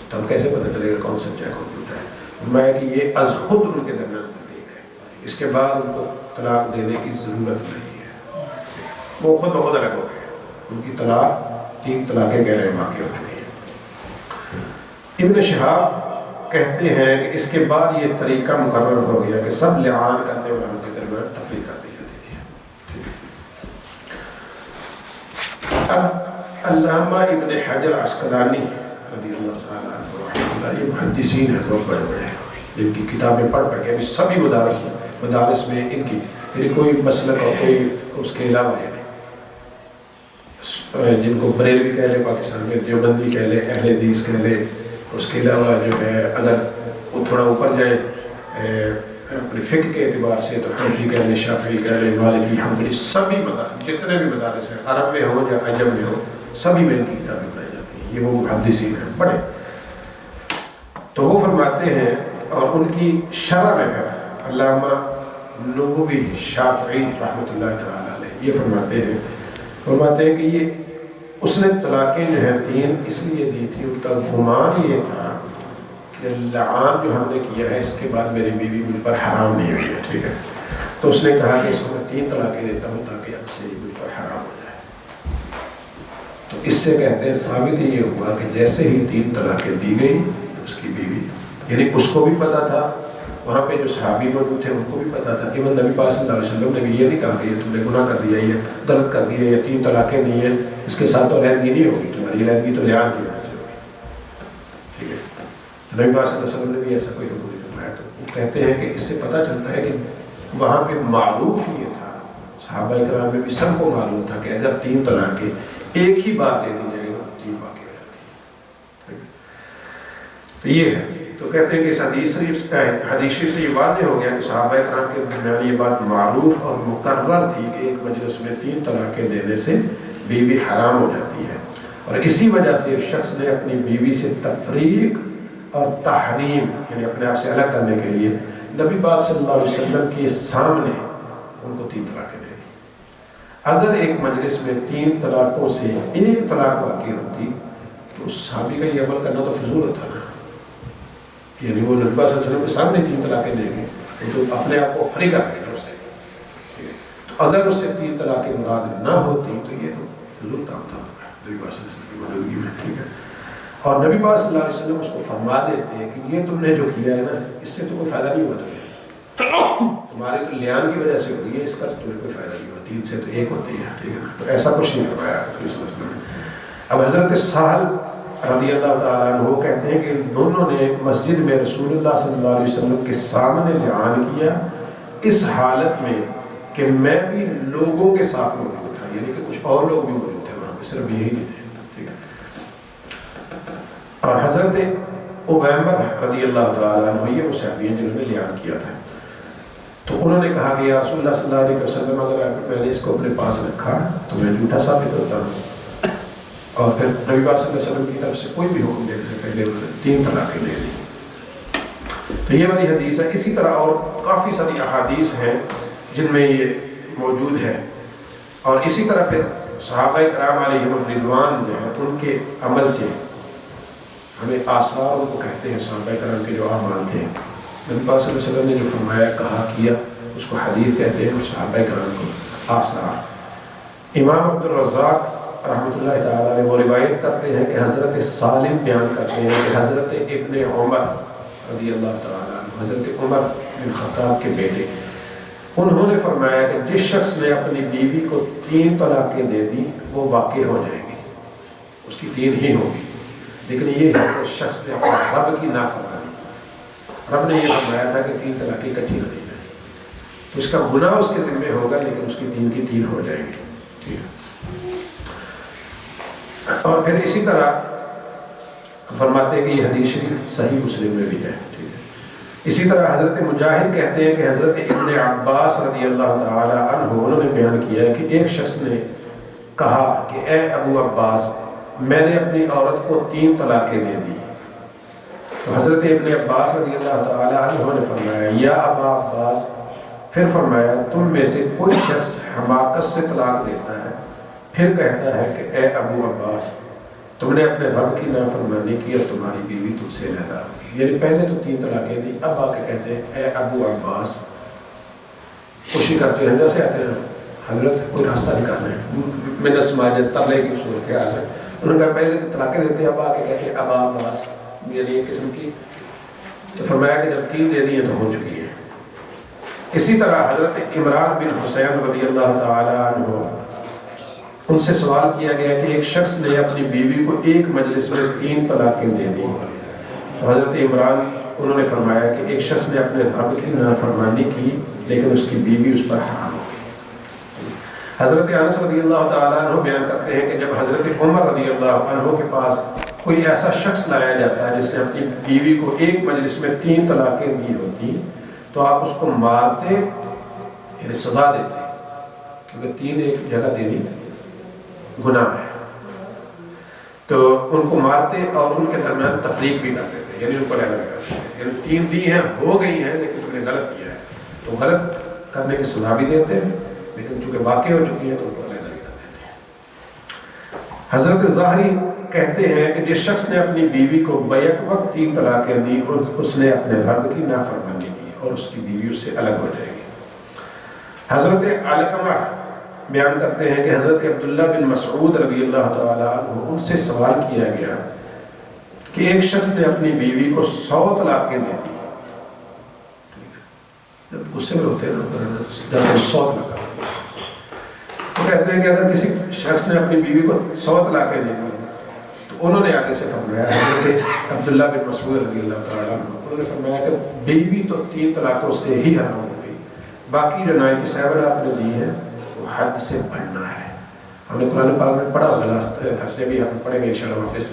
تو اب کیسے پتہ چلے گا کون سچا ہے کون جھوٹا ہے؟ میں کہ یہ از خود ان کے درمیان تفریق ہے. اس کے بعد ان کو طلاق دینے کی ضرورت نہیں ہے، وہ خود بخود الگ ہو گئے. ان کی طلاق 3 طلاقیں گہرے واقع ہو چکی ہیں. ابن شہاب کہتے ہیں کہ اس کے بعد یہ طریقہ مقرر ہو گیا کہ سب لعان کرنے والوں کے درمیان تفریق کر دی جاتی تھی. اب علامہ ابن حجر عسقلانی رضی اللہ تعالیٰ عنہ، یہ محدثین ہیں بہت بڑے بڑے ہیں، جن کی کتابیں پڑھ کر کے سبھی مدارس میں ان کی یعنی کوئی مسلک اور کوئی اس کے علاوہ ہے، جن کو بریلوی کہہ لے پاکستان میں، دیوبندی کہہ لے، اہل حدیث کہہ لے، اس کے علاوہ جو ہے اگر وہ تھوڑا اوپر جائے اپنے فقہ کے اعتبار سے تو حنفی کہہ لے، شافعی کہہ لے، مالکی، حنبلی، سبھی مدارس جتنے بھی مدارس ہیں عرب میں ہو یا عجم میں ہو سبھی میں ان کی کتابیں پڑھائی جاتی ہیں. یہ وہ محدثین ہیں بڑے. تو وہ فرماتے ہیں اور ان کی شرح میں ہے علامہ نووی شافعی رحمۃ اللہ تعالی علیہ، یہ فرماتے ہیں کہ یہ اس نے طلاقیں جو ہیں 3 اس لیے دی تھی، ان کا گمان یہ تھا کہ لعان جو ہم نے کیا ہے اس کے بعد میری بیوی مجھ پر حرام نہیں ہوئی ہے. ٹھیک ہے، تو اس نے کہا کہ اس کو میں 3 طلاقیں دیتا ہوں تاکہ اب سے مجھ پر حرام ہو جائے. تو اس سے کہتے ہیں ثابت یہ ہوا کہ جیسے ہی 3 طلاقیں دی گئی اس کی بیوی، یعنی اس کو بھی پتا تھا، وہاں پہ جو صحابی موجود تھے ان کو بھی پتا تھا. ایون نبی پاک صلی اللہ علیہ وسلم نے بھی یہ نہیں کہا کہ یہ تم نے گناہ کر دیا، یہ غلط کر دیا، یہ 3 طلاقیں نہیں ہیں، اس کے ساتھ تو علیحدگی نہیں ہوگی، تمہاری علیحدگی تو لعان کی وجہ سے ہوگی. ٹھیک ہے، نبی پاک صلی اللہ علیہ وسلم نے بھی ایسا کوئی حکم نہیں فرمایا. تو وہ کہتے ہیں کہ اس سے پتہ چلتا ہے کہ وہاں پہ معروف یہ تھا، صحابہ کرام میں بھی سب کو معلوم تھا کہ اگر 3 طلاقیں ایک ہی بار دے دی جائے گا 3 واقع ہو جاتی ہے. تو یہ ہے. تو کہتے ہیں کہ اس حدیث شریف سے یہ واضح ہو گیا کہ صحابہ کرام کے درمیان یہ بات معروف اور مقرر تھی کہ ایک مجلس میں 3 طلاقیں دینے سے بیوی حرام ہو جاتی ہے. اور اسی وجہ سے اس شخص نے اپنی بیوی سے تفریق اور تحریم یعنی اپنے آپ سے الگ کرنے کے لیے نبی پاک صلی اللہ علیہ وسلم کے سامنے ان کو 3 طلاقیں دے دی. اگر ایک مجلس میں 3 طلاقوں سے 1 طلاق واقع ہوتی تو اس صحابی کا یہ عمل کرنا تو فضول ہوتا نا، یعنی وہ نبی پاک صلی اللہ علیہ وسلم کے سامنے 3 طلاقیں دیں گے تو اپنے آپ کو فری کر دیں گے اسے. تو اگر اس سے 3 طلاقیں مراد نہ ہوتی تو یہ تو فضول کام تھا نبی پاک صلی اللہ علیہ وسلم کی موجودگی میں. ٹھیک ہے، اور نبی پاک صلی اللہ علیہ وسلم اس کو فرما دیتے ہیں کہ یہ تم نے جو کیا ہے نا اس سے تو کوئی فائدہ نہیں ہوا، تمہارے تو لعان کی وجہ سے ہو گئی ہے، اس کا تمہیں کوئی فائدہ نہیں ہوا، 3 سے تو 1 ہوتی ہے. ٹھیک ہے نا، تو ایسا کچھ نہیں فرمایا نبی صلی اللہ علیہ وسلم نے. اب حضرت سہل رضی اللہ تعالیٰ عنہ وہ کہتے ہیں کہ دونوں نے مسجد میں رسول اللہ صلی اللہ علیہ وسلم کے سامنے لعان کیا، اس حالت میں کہ میں بھی لوگوں کے ساتھ موجود تھا، یعنی کہ کچھ اور لوگ بھی موجود تھے وہاں پہ، صرف یہی نہیں تھے، ٹھیک ہے۔ اور حضرت عبیمر رضی اللہ تعالیٰ عنہ یہ وہ صحابی ہیں جنہوں نے لعان کیا تھا، تو انہوں نے کہا کہ یا رسول اللہ صلی اللہ علیہ وسلم اگر میں نے اس کو اپنے پاس رکھا تو میں جھوٹا ثابت ہوتا ہوں، اور پھر نبی پاک صلی اللہ علیہ وسلم کی طرف سے کوئی بھی حکم دینے سے پہلے انہوں نے 3 طلاقیں دے دی۔ تو یہ والی حدیث ہے۔ اسی طرح اور کافی ساری احادیث ہیں جن میں یہ موجود ہے، اور اسی طرح پھر صحابہ کرام علیہم الرضوان جو ہے ان کے عمل سے ہمیں آثار ان کو کہتے ہیں، صحابہ کرام کے جو اعمال تھے، نبی پاک صلی اللہ علیہ وسلم نے جو فرمایا کہا کیا اس کو حدیث کہتے ہیں، صحابہ کرام کو آثار۔ امام عبد الرزاق رحمۃ اللہ تعالیٰ علیہ وہ روایت کرتے ہیں کہ حضرت سالم بیان کرتے ہیں کہ حضرت ابن عمر رضی اللہ تعالیٰ عنہ، حضرت عمر بن خطاب کے بیٹے، انہوں نے فرمایا کہ جس شخص نے اپنی بیوی کو 3 طلاقیں دے دی وہ واقع ہو جائے گی، اس کی 3 ہی ہوگی، لیکن یہ ہے کہ اس شخص نے اپنے رب کی نافرمانی، رب نے یہ فرمایا تھا کہ 3 طلاقیں اکٹھی نہ دی جائیں، تو اس کا گناہ اس کے ذمہ ہوگا، لیکن اس کی 3 کی 3 ہو جائیں گی، ٹھیک ہے۔ اور پھر اسی طرح فرماتے ہیں کہ یہ حدیث شریف صحیح مسلم میں بھی ہے، ٹھیک ہے۔ اسی طرح حضرت مجاہد کہتے ہیں کہ حضرت ابن عباس رضی اللہ تعالی عنہ انہوں نے بیان کیا ہے کہ ایک شخص نے کہا کہ اے ابو عباس میں نے اپنی عورت کو 3 طلاقیں دے دی، تو حضرت ابن عباس رضی اللہ تعالی عنہ نے فرمایا یا ابا عباس، پھر فرمایا تم میں سے کوئی شخص حماقت سے طلاق دیتا ہے پھر کہتا ہے کہ اے ابو عباس تم نے اپنے رب کی نافرمانی کی اور تمہاری بیوی تم سے علیحدہ ہوگی، یعنی پہلے تو 3 طلاقیں دی، اب آ کے کہتے ہیں اے ابو عباس، کوشش کرتے ہیں جیسے آتے ہیں حضرت کوئی راستہ نکالنا ہے، من سماج ترلے کی صورتحال ہے، انہوں نے کہا پہلے تو طلاقیں دیتے ہیں، اب آ کے کہتے ہیں ابا عباس، یعنی ایک قسم کی، تو فرمایا کہ جب 3 دے دی ہیں تو ہو چکی ہے۔ اسی طرح حضرت عمران بن حسین رضی اللہ تعالی عنہ ان سے سوال کیا گیا کہ ایک شخص نے اپنی بیوی کو ایک مجلس میں 3 طلاقیں دے دی، تو حضرت عمران انہوں نے فرمایا کہ ایک شخص نے اپنے رب کی نافرمانی کی لیکن اس کی بیوی اس پر حرام ہو گئی۔ حضرت انس رضی اللہ تعالیٰ عنہ بیان کرتے ہیں کہ جب حضرت عمر رضی اللہ عنہ کے پاس کوئی ایسا شخص لایا جاتا ہے جس نے اپنی بیوی کو ایک مجلس میں 3 طلاقیں دی ہوتی تو آپ اس کو مارتے، یعنی سزا دیتے، کیونکہ 3 ایک جگہ دینی گناہ ہے، تو ان کو مارتے اور ان کے درمیان تفریق بھی کر دیتے، یعنی ان کو علیحدہ بھی کر دیتے، یعنی 3 دی ہیں ہو گئی ہیں لیکن تم نے غلط کیا ہے، تو غلط کرنے کی سزا بھی دیتے ہیں، لیکن چونکہ واقع ہو چکی ہیں تو ان کو علیحدہ بھی کر دیتے ہیں۔ حضرت ظاہری کہتے ہیں کہ جس شخص نے اپنی بیوی کو بیک وقت 3 طلاقیں دی اور اس نے اپنے رب کی نافرمانی کی اور اس کی بیوی اس سے الگ ہو جائے گی۔ حضرت علقمہ بیان کرتے ہیں کہ حضرت عبداللہ بن مسعود رضی اللہ تعالیٰ عنہ ان سے سوال کیا گیا کہ ایک شخص نے اپنی بیوی کو 100 طلاقیں دے دی، جب غصے میں ہوتے ہیں نا 100 طلاقیں، وہ کہتے ہیں کہ اگر کسی شخص نے اپنی بیوی کو 100 طلاقیں دے دی تو انہوں نے آگے سے فرمایا، حضرت عبداللہ بن مسعود رضی اللہ تعالیٰ عنہ انہوں نے فرمایا کہ بیوی تو 3 طلاقوں سے ہی حرام ہو گئی، باقی جو 97 آپ نے دی ہے حد سے بڑھنا ہے۔ ہم نے قرآن پاک میں پڑھا ہوگا، لاسٹ تھرسڈے بھی ہم پڑھیں گے انشاءاللہ واپس،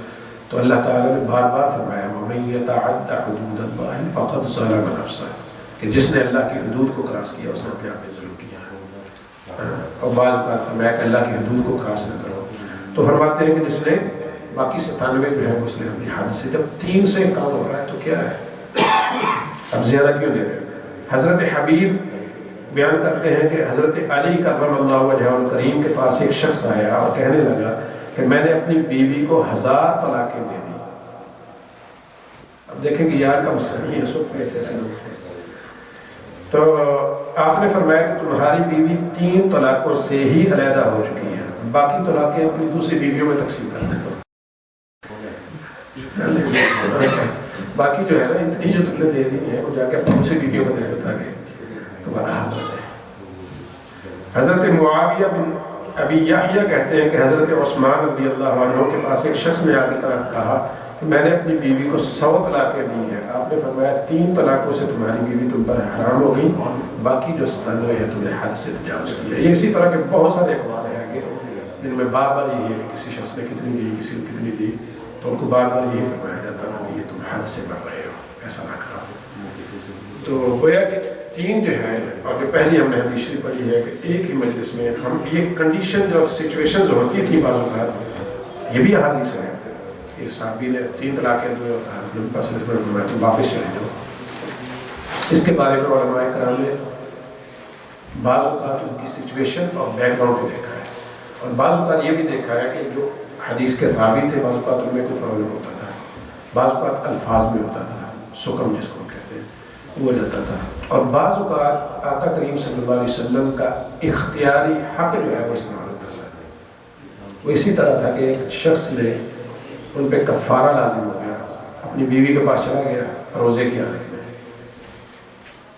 تو اللہ تعالیٰ نے بار بار فرمایا وَمَن يَتَعَدَّ حُدُودَ اللَّهِ فَقَدْ ظَلَمَ نَفْسَهُ، کہ جس نے اللہ کی حدود کو کراس کیا اس نے اپنے آپ پہ ظلم کیا، اور بعض بار فرمایا کہ اللہ کی حدود کو کراس نہ کرو، تو فرماتے ہیں کہ جس نے باقی 97 جو ہے اس نے اپنی حد سے، جب 3 سے کام ہو رہا ہے تو کیا ہے، اب زیادہ کیوں دے رہے ہیں۔ حضرت حبیب بیان کرتے ہیں کہ حضرت علی کرم اللہ وجہہ الکریم کے پاس ایک شخص آیا اور کہنے لگا کہ میں نے اپنی بیوی کو 1000 طلاقیں دے دی۔ اب دیکھیں کہ یار کا مسئلہ نہیں ہے، سب ایسے لوگ تھے، تو آپ نے فرمایا کہ تمہاری بیوی 3 طلاقوں سے ہی علیحدہ ہو چکی ہے، باقی طلاقیں اپنی دوسری بیویوں میں تقسیم کر دیں، باقی جو ہے نا اتنی جو تم نے دے دی ہے وہ جا کے اپنی دوسری بیویوں میں دے دیتا کہ تمہارا حال ہو جائے۔ حضرت معاویہ بن ابی یحییٰ کہتے ہیں کہ حضرت عثمان رضی اللہ عنہ کے پاس ایک شخص نے آ کر کہا کہ میں نے اپنی بیوی کو 100 طلاقیں دی ہیں، آپ نے فرمایا 3 طلاقوں سے تمہاری بیوی تم پر حرام ہو گئی، باقی جو 97 ہے تم نے حد سے تجاوز کیا۔ یہ اسی طرح کے بہت سارے اقوال ہیں آگے جن میں بار بار یہی ہے کہ کسی شخص نے کتنی دی کسی نے کتنی دی تو ان کو بار بار یہی فرمایا جاتا ہے کہ یہ تم حد سے بڑھ رہے ہو، ایسا نہ کرو. تو گویا کہ 3 جو ہے، اور جو پہلی ہم نے حدیث شریف پڑھی ہے کہ ایک ہی مجلس میں ہم یہ کنڈیشن جو سچویشن جو ہوتی تھی بعض اوقات، یہ بھی حدیث ہے کہ صحابی نے 3 طلاقیں جو نبی پاک صلی اللہ علیہ وسلم نے تو واپس چلے جاؤ. اس کے بارے میں علماء کرام نے بعض اوقات ان کی سچویشن اور بیک گراؤنڈ کو دیکھا ہے، اور بعض اوقات یہ بھی دیکھا ہے کہ جو حدیث کے راوی تھے بعض اوقات ان میں کوئی پرابلم ہوتا تھا، بعض اوقات الفاظ میں ہوتا تھا، سکم جس کو کہتے ہیں وہ جاتا تھا، اور بعض اوقات آقا کریم صلی اللہ علیہ وسلم کا اختیاری حق جو ہے وہ استعمال ہوتا تھا. وہ اسی طرح تھا کہ ایک شخص نے ان پہ کفارہ لازم ہو گیا، اپنی بیوی کے پاس چلا گیا روزے کی حالت میں،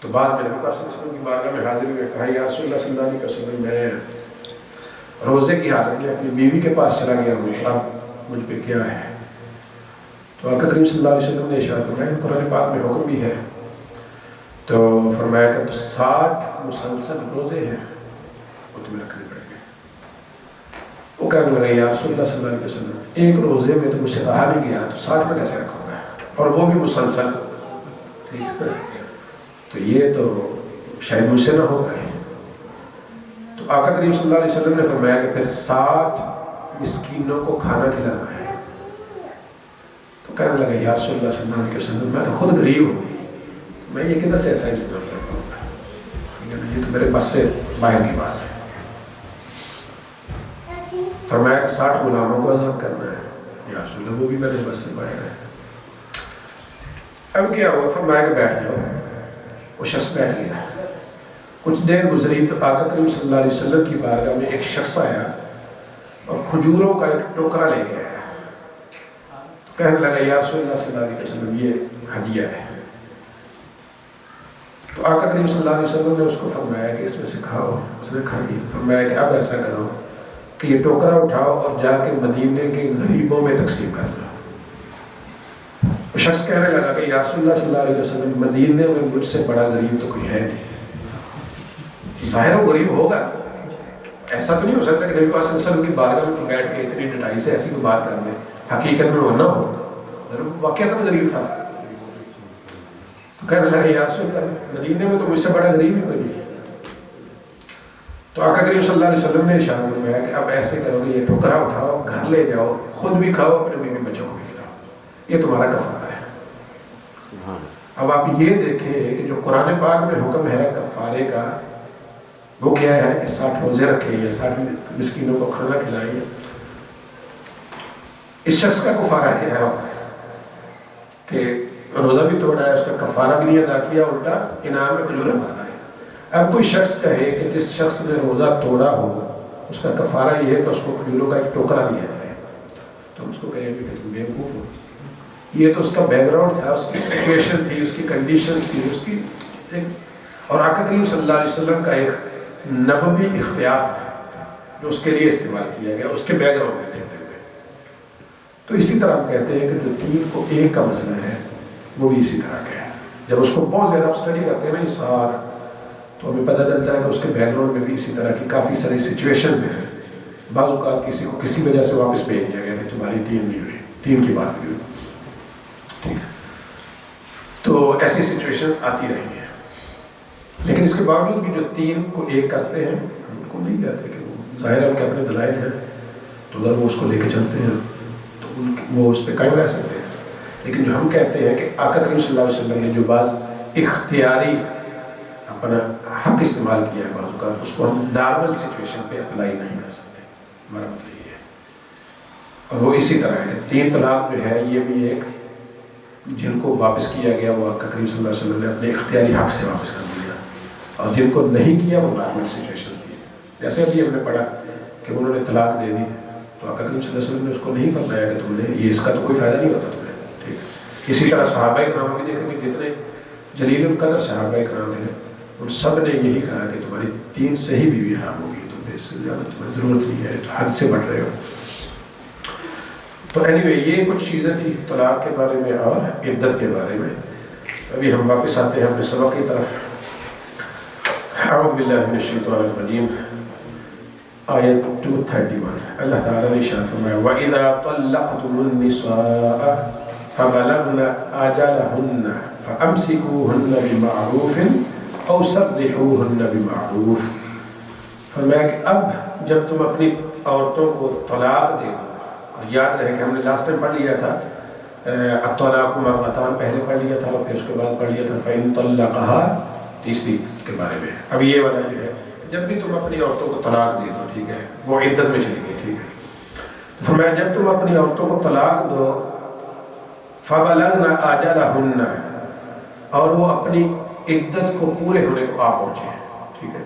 تو بعد میں نبی پاک صلی اللہ علیہ وسلم کی بارگاہ میں حاضر ہوئے، کہا یا رسول اللہ صلی اللہ علیہ وسلم میں روزے کی حالت میں اپنی بیوی کے پاس چلا گیا ہوں، اب مجھ پہ کیا ہے؟ تو آقا کریم صلی اللہ علیہ وسلم نے ارشاد فرمایا، قرآن پاک میں حکم بھی ہے، تو فرمایا کہ 60 مسلسل روزے ہیں وہ تمہیں رکھنے پڑیں گے. وہ کہنے لگا یا رسول اللہ صلی اللہ علیہ وسلم ایک روزے میں تو مجھ سے رہا نہیں گیا، تو 60 میں کیسے رکھوں گا، اور وہ بھی مسلسل. ٹھیک ہے، تو یہ تو شاید مجھ سے نہ ہو گئے. تو آقا کریم صلی اللہ علیہ وسلم نے فرمایا کہ پھر 60 مسکینوں کو کھانا کھلانا ہے. تو کہنے لگا یا رسول اللہ صلی اللہ علیہ وسلم میں تو خود غریب ہوں، میں یہ کدھر سے ایسا انتظام کر پاؤں گا، یہ تو میرے بس سے باہر کی بات ہے. فرمایا کہ 60 غلاموں کو آزاد کرنا ہے، یا رسول اللہ وہ بھی میرے بس سے باہر ہے. اب کیا ہوا؟ فرمایا کہ بیٹھ جاؤ. وہ شخص بیٹھ گیا. کچھ دیر گزری تو آقا کریم صلی اللہ علیہ وسلم کی بارگاہ میں ایک شخص آیا اور کھجوروں کا ایک ٹوکرا لے کے آیا. تو کہنے لگا یا رسول اللہ صلی اللہ علیہ وسلم یہ ہدیہ ہے. تو آقا کریم صلی اللہ علیہ وسلم نے اس کو فرمایا کہ اس میں سے کھاؤ. اس نے کھائی. فرمایا کہ اب ایسا کرو کہ یہ ٹوکرا اٹھاؤ اور جا کے مدینے کے غریبوں میں تقسیم کر دو. شخص کہنے لگا کہ یا رسول اللہ صلی اللہ علیہ وسلم مدینے میں مجھ سے بڑا غریب تو کوئی ہے نہیں. ظاہر وہ غریب ہوگا، ایسا تو نہیں ہو سکتا کہ نبی پاک صلی اللہ علیہ وسلم کی بارگاہ میں بیٹھ کے اتنی ڈٹائی سے ایسی کوئی بات کر دیں، حقیقت میں وہ نہ ہو، واقعہ تو غریب تھا. تو کہنے لگا یا رسول اللہ مدینے میں تو مجھ سے بڑا غریب ہی کوئی نہیں. تو آقا کریم صلی اللہ علیہ وسلم نے ارشاد فرمایا کہ اب ایسے کرو کہ یہ ٹوکرا اٹھاؤ، گھر لے جاؤ، خود بھی کھاؤ، اپنے بیوی بچوں کو بھی کھلاؤ، یہ تمہارا کفارہ ہے. اب آپ یہ دیکھیں کہ جو قرآن پاک میں حکم ہے کفارے کا وہ کیا ہے کہ 60 روزے رکھیں یا 60 مسکینوں کو کھانا کھلائیں. اس شخص کا کفارہ کیا ہے کہ روزہ بھی توڑا ہے، اس کا کفارہ بھی نہیں ادا کیا، الٹا انعام میں کھجوریں مارا ہے. اب کوئی شخص کہے کہ جس شخص نے روزہ توڑا ہو اس کا کفارہ یہ ہے کہ اس کو کھجوروں کا ایک ٹوکرا دیا جائے، تو ہم اس کو کہیں گے کہ تم بیوقوف ہو. یہ تو اس کا بیک گراؤنڈ تھا، اس کی سچویشن تھی، اس کی کنڈیشن تھی، اس کی اور آقا کریم صلی اللہ علیہ وسلم کا ایک نبوی اختیار تھا جو اس کے لیے استعمال کیا گیا، اس کے بیک گراؤنڈ میں دیکھتے ہوئے. تو اسی طرح ہم کہتے ہیں کہ جو 3 کو 1 کا مسئلہ ہے وہ بھی اسی طرح کا ہے. جب اس کو بہت زیادہ اسٹڈی کرتے ہیں نا اس سال تو ہمیں پتہ چلتا ہے کہ اس کے بیک گراؤنڈ میں بھی اسی طرح کی کافی ساری سچویشنز ہیں. بعض اوقات کسی کو کسی وجہ سے واپس بھیج دیا گیا کہ تمہاری 3 نہیں ہوئی، 3 کی بات نہیں ہوئی. ٹھیک ہے، تو ایسی سچویشنز آتی رہی ہیں. لیکن اس کے باوجود بھی جو 3 کو 1 کرتے ہیں ان کو نہیں کہتے کہ وہ ظاہر ہے ان کے اپنے دلائل ہیں، تو اگر وہ اس کو لے کے چلتے ہیں تو وہ اس پہ قائم رہ سکتے ہیں. لیکن جو ہم کہتے ہیں کہ آقا کریم صلی اللہ علیہ وسلم نے جو بعض اختیاری اپنا حق استعمال کیا ہے بعض اوقات، اس کو ہم نارمل سچویشن پہ اپلائی نہیں کر سکتے. ہمارا مطلب یہ ہے. اور وہ اسی طرح ہے 3 طلاق جو ہے یہ بھی ایک جن کو واپس کیا گیا وہ آقا کریم صلی اللہ علیہ وسلم نے اپنے اختیاری حق سے واپس کر دیا، اور جن کو نہیں کیا وہ نارمل سچویشنز تھی. جیسے ابھی ہم نے پڑھا کہ انہوں نے طلاق دے دی تو آقا کریم صلی اللہ علیہ وسلم نے اس کو نہیں فرمایا کہ تم نے یہ اس کا تو کوئی فائدہ نہیں ہوتا تمہیں. ٹھیک، اسی طرح صحابہ کرام بھی دیکھیں کہ جتنے جلیل القدر صحابہ کرام ہیں ان سب نے یہی کہا کہ تمہاری 3 سے ہی بیوی حرام ہوگی، تمہیں اس سے زیادہ تمہیں ضرورت نہیں ہے، تو حد سے بڑھ رہے ہو. تو اینی وے یہ کچھ چیزیں تھیں طلاق کے بارے میں اور عدت کے بارے میں. ابھی ہم واپس آتے ہیں اپنے سبق کی طرف. اعوذ باللہ من الشیطان الرجیم. آیت 231 اللہ تعالیٰ نے ارشاد فرمایا وَإِذَا طَلَّقْتُمُ النِّسَاءَ فَبَلَغْنَ أَجَلَهُنَّ فَأَمْسِكُوهُنَّ بِمَعْرُوفٍ أَوْ سَرِّحُوهُنَّ بِمَعْرُوفٍ. فرمایا کہ اب جب تم اپنی عورتوں کو طلاق دے دو، اور یاد رہے کہ ہم نے لاسٹ ٹائم پڑھ لیا تھا الطلاق مرتان، پہلے پڑھ لیا تھا اور پھر اس کے بعد پڑھ لیا تھا فَإِن طَلَّقَهَا تیسری کے بارے میں. اب یہ والا جو ہے جب بھی تم اپنی عورتوں کو طلاق دے دو، ٹھیک ہے، وہ عدت میں چلی گئی، ٹھیک ہے، فرمایا جب تم اپنی عورتوں کو طلاق دو فَبَلَغْنَ أَجَلَهُنَّ اور وہ اپنی عدت کو پورے ہونے کو آ پہنچے، ٹھیک ہے،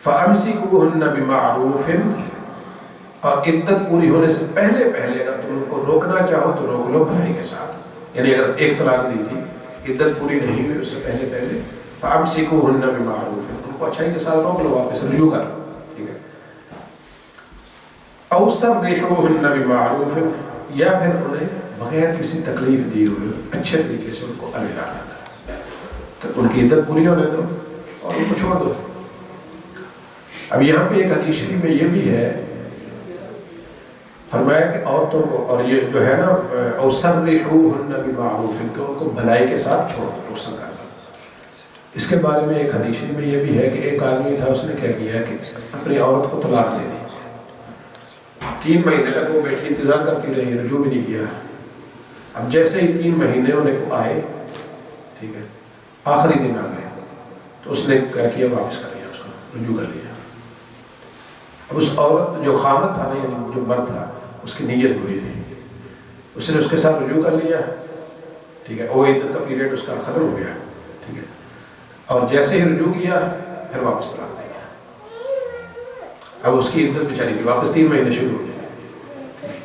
فَأَمْسِكُوهُنَّ بِمَعْرُوفٍ اور عدت پوری ہونے سے پہلے اگر تم ان کو روکنا چاہو تو روک لو بھلائی کے ساتھ. یعنی اگر ایک طلاق دی تھی، عدت پوری نہیں ہوئی اس سے پہلے فَأَمْسِكُوهُنَّ بِمَعْرُوفٍ کو اچھائی کے ساتھ روک لو، واپس رجوع کر لو، ٹھیک ہے. أَوْ سَرِّحُوهُنَّ بِمَعْرُوفٍ یا پھر انہیں بغیر کسی تکلیف دیے ہوئے اچھے طریقے سے ان کو الوداع کر دو، تو ان کی عدت پوری ہونے دو اور ان کو چھوڑ دو. اب یہاں پہ ایک حدیث شریف میں یہ بھی ہے، فرمایا کہ عورتوں کو، اور یہ جو ہے نا أَوْ سَرِّحُوهُنَّ بِمَعْرُوفٍ کہ ان کو بھلائی کے ساتھ چھوڑ دو، رخصت کر دو. اس کے بارے میں ایک حدیث میں یہ بھی ہے کہ ایک آدمی تھا، اس نے کیا کیا کہ اپنی عورت کو طلاق دے دی. 3 مہینے تک وہ بیٹی انتظار کرتی رہی، رجوع بھی نہیں کیا. اب جیسے ہی 3 مہینے ہونے کو آئے، ٹھیک ہے، آخری دن آ گئے تو اس نے کیا کیا، واپس کر لیا، اس کو رجوع کر لیا. اب اس عورت جو خامد تھا نا، یعنی جو مرد تھا، اس کی نیت بری تھی، اس نے اس کے ساتھ رجوع کر لیا، ٹھیک ہے، وہ عدت کا پیریڈ اس کا ختم ہو گیا، ٹھیک ہے، اور جیسے ہی رجوع کیا پھر واپس طلاق دے گیا. اب اس کی عدت بیچاری کی واپس 3 مہینے شروع ہو گئے،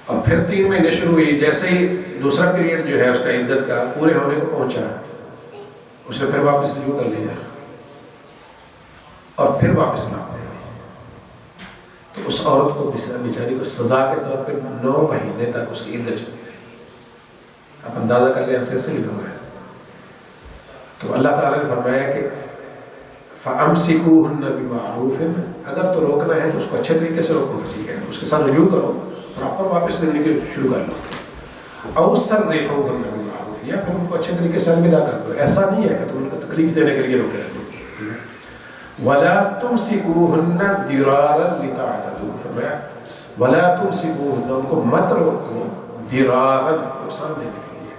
اور پھر 3 مہینے شروع ہوئی، جیسے ہی دوسرا پیریڈ جو ہے اس کا عدت کا پورے ہونے کو پہنچا، اس نے پھر واپس رجوع کر لیا اور پھر واپس طلاق دے گئی. تو اس عورت کو بیچاری کو سزا کے طور پہ 9 مہینے تک اس کی عدت چلتی رہی. آپ اندازہ کر لیں ایسے لکھا ہوا ہے. تو اللہ تعالیٰ نے فرمایا کہ فَأَمْسِكُوهُنَّ بِمَعْرُوفٍ اگر تو روکنا ہے تو اس کو اچھے طریقے سے روکو، ٹھیک ہے، اس کے ساتھ رجوع کرو، پراپر واپس زندگی شروع کر لو. أَوْ سَرِّحُوهُنَّ بِمَعْرُوفٍ یا پھر ان کو اچھے طریقے سے الوداع کر دو. ایسا نہیں ہے کہ تم ان کو تکلیف دینے کے لیے روکے رہو. وَلَا تُمْسِكُوهُنَّ ضِرَارًا لِتَعْتَدُوا فرمایا وَلَا تُمْسِكُوهُنَّ ان کو مت روکو ضِرَارًا نقصان دینے کے لیے،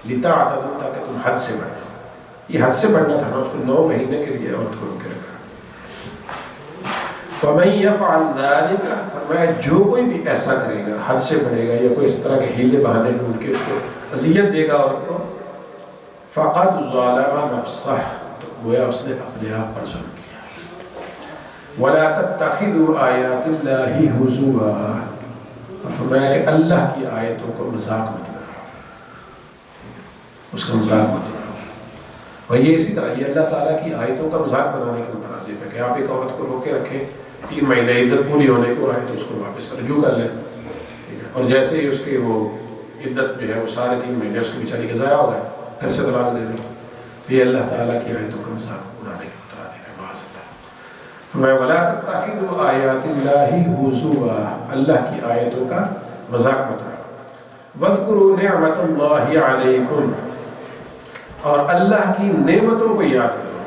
لِتَعْتَدُوا تاکہ تم حد سے بڑھو. یہ حد سے بڑھنا تھا نا، اس کو 9 مہینے کے لیے عورت کو روک کے رکھا. وَمَن يَفْعَلْ ذَلِكَ فرمایا جو کوئی بھی ایسا کرے گا، حد سے بڑھے گا یا کوئی اس طرح کے ہیلے بہانے ڈھونڈ کے اس کو اذیت دے گا عورت کو، فَقَدْ ظَلَمَ نَفْسَهُ تو گویا اس نے اپنے آپ پر ظلم کیا. وَلَا تَتَّخِذُوا آيَاتِ اللَّهِ هُزُوًا فرمایا کہ اللہ کی آیتوں کو مذاق مت بناؤ، اس کا مذاق مت بناؤ. اور یہ اسی طرح یہ اللہ تعالیٰ کی آیتوں کا مذاق بنانے کے مترادف ہے کہ آپ ایک عورت کو روکے رکھیں، 3 مہینے عدت پوری ہونے کو آئے تو اس کو واپس رجوع کر لیں، اور جیسے ہی اس کے وہ عدت جو ہے وہ سارے 3 مہینے اس کی بیچاری کے ضائع ہو گئے، پھر سے طلاق دے دیں. یہ اللہ تعالیٰ کی آیتوں کا مذاق بنانے کے مترادف ہے. معاذ اللہ. میں وَلَا تَتَّخِذُوا آيَاتِ اللَّهِ هُزُوًا اللہ کی آیتوں کا مذاق مت بناؤ. وَاذْكُرُوا نِعْمَةَ اللَّهِ عَلَيْكُمْ اور اللہ کی نعمتوں کو یاد کرو.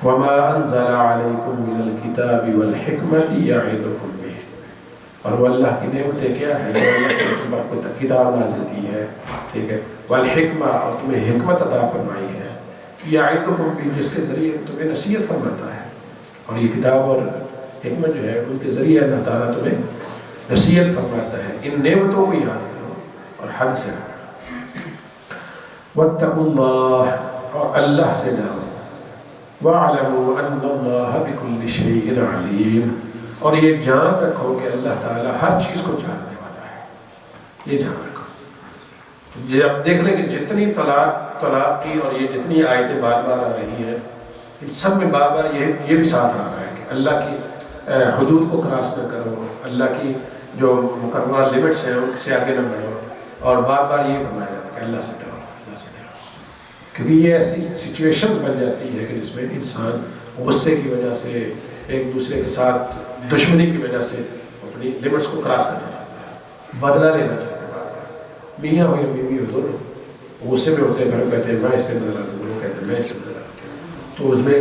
وَمَا أَنزَلَ عَلَيْكُمْ مِنَ الْكِتَابِ وَالْحِكْمَةِ يَعِظُكُمْ بِهِ اور وہ اللہ کی نعمتیں کیا ہیں، جو اللہ نے تم پر کو کتاب نازل کی ہے، ٹھیک ہے، والحکمہ اور تمہیں حکمت عطا فرمائی ہے، یعظکم بہ جس کے ذریعے تمہیں نصیحت فرماتا ہے. اور یہ کتاب اور حکمت جو ہے ان کے ذریعے اللہ تعالیٰ تمہیں نصیحت فرماتا ہے. ان نعمتوں کو یاد کرو اور حد سے رہو. واتقوا اللہ اور اللہ سے ڈرو. وَاعْلَمُوا أَنَّ اللَّهَ بِكُلِّ شَيْءٍ عَلِيمٌ اور یہ جان رکھو کہ اللہ تعالیٰ ہر چیز کو جاننے والا ہے. یہ جان رکھو. جب دیکھ لیں کہ جتنی طلاق کی اور یہ جتنی آیتیں بار بار آ رہی ہیں، ان سب میں بار بار یہ بھی ساتھ آ رہا ہے کہ اللہ کی حدود کو کراس نہ کرو، اللہ کی جو مقررہ لیمٹس ہیں ان سے آگے نہ بڑھو، اور بار بار یہ فرمایا جاتا ہے کہ اللہ سے ڈرو، اللہ سے ڈرو. کیونکہ یہ ایسی سچویشنز بن جاتی ہے کہ جس میں انسان غصے کی وجہ سے ایک دوسرے کے ساتھ دشمنی کی وجہ سے اپنی لمٹس کو کراس کرنا چاہتا ہے، بدلہ لینا چاہتا ہے. میاں ہو یا بیوی ہو دونوں غصے میں ہوتے ہیں، پھر کہتے ہیں میں اس سے بدلا دوں، وہ کہتے ہیں میں اس سے بدلا دوں. تو اس میں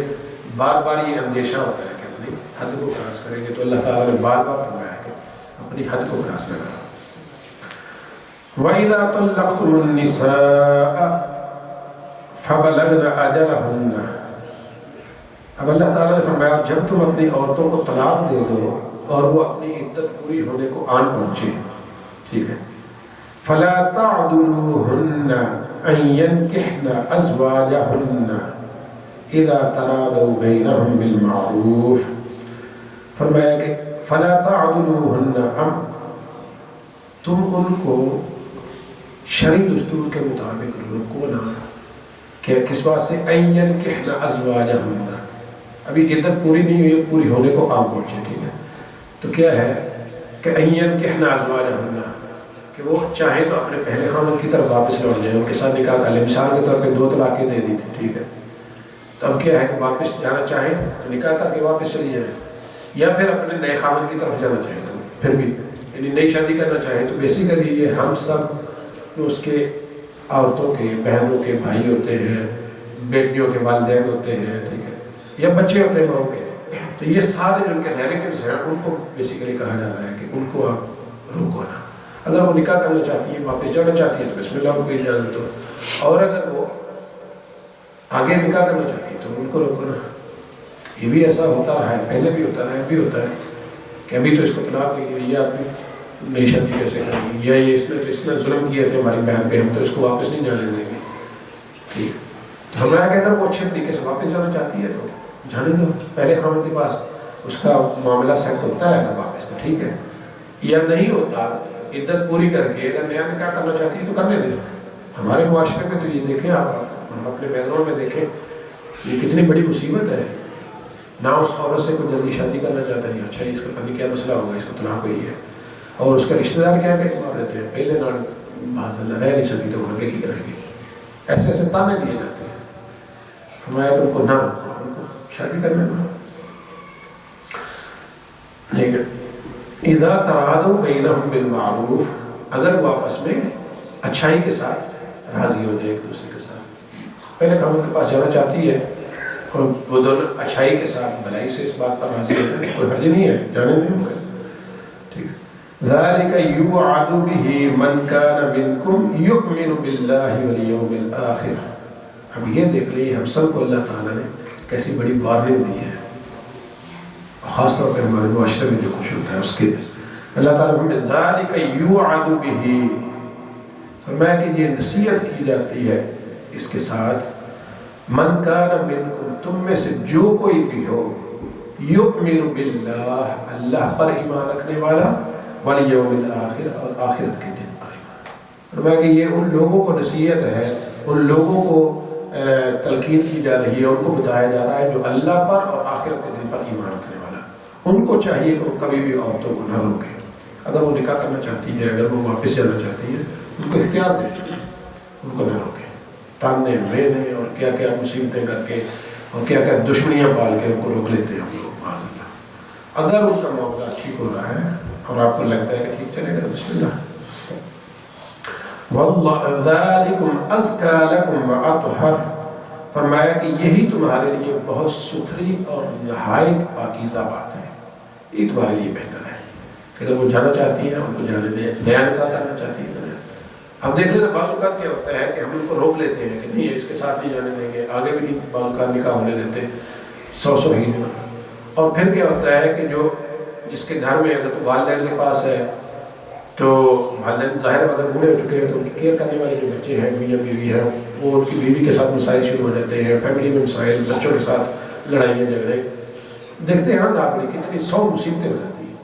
بار بار یہ اندیشہ ہوتا ہے کہ اپنی حد کو کراس کریں گے. تو اللہ تعالیٰ نے بار بار فرمایا کہ اپنی حد کو کراس نہ کرو. وَإِذَا طَلَّقْتُمُ النِّسَاءَ فَبَلَغْنَ أَجَلَهُنَّ. اب اللہ تعالیٰ نے فرمایا جب تم اپنی عورتوں کو طلاق دے دو اور وہ اپنی عدت پوری ہونے کو آن پہنچے، ٹھیک ہے، فَلَا تَعْضُلُوهُنَّ أَن يَنكِحْنَ أَزْوَاجَهُنَّ إِذَا تَرَاضَوْا بَيْنَهُم بِالْمَعْرُوفِ. فرمایا کہ فَلَا تَعْضُلُوهُنَّ، تم ان کو شرعی دستور کے مطابق روکو نہ. کہ کس بات سے؟ أَن يَنكِحْنَ أَزْوَاجَهُنَّ، ابھی عدت پوری نہیں ہوئی، پوری ہونے کو آپ پہنچے، ٹھیک ہے. تو کیا ہے کہ أَن يَنكِحْنَ أَزْوَاجَهُنَّ، کہ وہ چاہے تو اپنے پہلے خاوند کی طرف واپس لوٹ جائیں، ان کے ساتھ نکاح کر لیں. مثال کے طور پہ 2 طلاقیں دے دی تھی، ٹھیک ہے، تو اب کیا ہے کہ واپس جانا چاہیں تو نکاح کر کے واپس چلی جائیں، یا پھر اپنے نئے خاوند کی طرف جانا چاہیں تو پھر بھی، یعنی نئی شادی کرنا چاہیں. تو بیسیکلی یہ ہم سب اس کے عورتوں کے بہنوں کے بھائی ہوتے ہیں، بیٹیوں کے والدین ہوتے ہیں، ٹھیک ہے، یا بچے ہوتے ہیں ماؤں کے. تو یہ سارے جو ان کے ریلیٹیوز ہیں ان کو بیسیکلی کہا جا رہا ہے کہ ان کو آپ روکو نا. اگر وہ نکاح کرنا چاہتی ہیں، واپس جانا چاہتی ہیں تو بسم اللہ کو اجازت دو، اور اگر وہ آگے نکاح کرنا چاہتی ہے تو ان کو روکو نا. یہ بھی ایسا ہوتا رہا ہے، پہلے بھی ہوتا رہا ہے، ابھی ہوتا ہے کہ ابھی تو اس کو طلاق ہوئی ہے، یہ آدمی نئی شادی کیسے کریں گے، یا یہ اس نے ظلم کیے تھے ہماری بہن پہ، ہم تو اس کو واپس نہیں جانے دیں گے. ٹھیک، تو ہمارا کہ اگر وہ اچھے طریقے سے واپس جانا چاہتی ہے تو جانے دو، پہلے خاوند کے پاس اس کا معاملہ سیٹ ہوتا ہے اگر واپس تو ٹھیک ہے، یا نہیں ہوتا عدت پوری کر کے اگر نیا نکاح کرنا چاہتی ہے تو کرنے دیں. ہمارے معاشرے میں تو یہ دیکھیں آپ، ہم اپنے بیکگراؤنڈ میں دیکھیں یہ کتنی بڑی مصیبت ہے. نہ اس عورت سے کوئی جلدی شادی کرنا چاہتا ہے، اچھا اس کا پتہ کیا مسئلہ ہوگا، اس کو طلاق ہوئی ہے، اور اس کا رشتہ دار کیا کہ جواب دیتے ہیں پہلے نہ معاذ اللہ رہ نہیں سکتی تو آگے کی کریں گے. ایسے ایسے تانے دیے جاتے ہیں. فرمایا کہ ان کو نہ روکو، ان کو شادی کرنے دو. ٹھیک ہے، اذا تراضوا بینہم بالمعروف، اگر وہ آپس میں اچھائی کے ساتھ راضی ہو جائے ایک دوسرے کے ساتھ. پہلے خاوند کے پاس جانا چاہتی ہے اور وہ دونوں اچھائی کے ساتھ بھلائی سے اس بات پر راضی ہوتے ہیں، کوئی حرج نہیں ہے، جانے نہیں ہوگا. ٹھیک ہے، ذالک یوعظ بہ من کان منکم یؤمن باللہ والیوم الآخر. اب یہ دیکھ لیے ہم سب کو اللہ تعالیٰ نے کیسی بڑی وارننگ دی ہے، خاص طور پہ ہمارے معاشرے میں جو کچھ ہوتا ہے اس کے اللہ تعالیٰ نے ذالک یوعظ بہ، فرمایا کہ یہ نصیحت کی جاتی ہے اس کے ساتھ، من کان منکم، تم میں سے جو کوئی بھی ہو، یؤمن باللہ، اللہ پر ایمان رکھنے والا، والیوم الآخر، اور آخرت کے دن پر ایمان. فرمایا کہ یہ ان لوگوں کو نصیحت ہے، ان لوگوں کو تلقین کی جا رہی ہے، ان کو بتایا جا رہا ہے جو اللہ پر اور آخرت کے دن پر ایمان رکھنے والا. ان کو چاہیے کہ وہ کبھی بھی عورتوں کو نہ روکے. اگر وہ نکاح کرنا چاہتی ہے، اگر وہ واپس جانا چاہتی ہے، ان کو اختیار دیں، ان کو نہ روکیں. تانے مینے اور کیا کیا مصیبتیں کر کے اور کیا کیا دشمنیاں پال کے ان کو روک لیتے ہیں ہم لوگ. اگر ان کا معاملہ ٹھیک ہو رہا ہے اور آپ کو لگتا ہے کہ ٹھیک چلے گا، بسم اللہ. واللہ ذالکم ازکا لکم واطہر، فرمایا کہ یہی تمہارے لیے بہت ستھری اور نہایت پاکیزہ بات ہے، یہ تمہارے لیے بہتر ہے. اگر وہ جانا چاہتی ہیں ان کو جانے دیں، نیا نکاح کرنا چاہتی ہیں. اب دیکھ لینا بعض اوقات کیا ہوتا ہے کہ ہم ان کو روک لیتے ہیں کہ نہیں اس کے ساتھ نہیں جانے دیں گے، آگے بھی نہیں بعض اوقات نکاح ہونے دیتے 100 ہی دن. اور پھر کیا ہوتا ہے کہ جو جس کے گھر میں اگر تو والدین کے پاس ہے تو والدین ظاہر اگر بوڑھے ہو چکے ہیں تو ان کی کیئر کرنے والے جو بچے ہیں، میاں بیوی ہے، وہ ان کی بیوی کے ساتھ مسائل شروع ہو جاتے ہیں، فیملی میں مسائل، بچوں کے ساتھ لڑائیاں جھگڑے دیکھتے ہیں نا آپ نے کتنی 100 مصیبتیں ہو جاتی ہیں.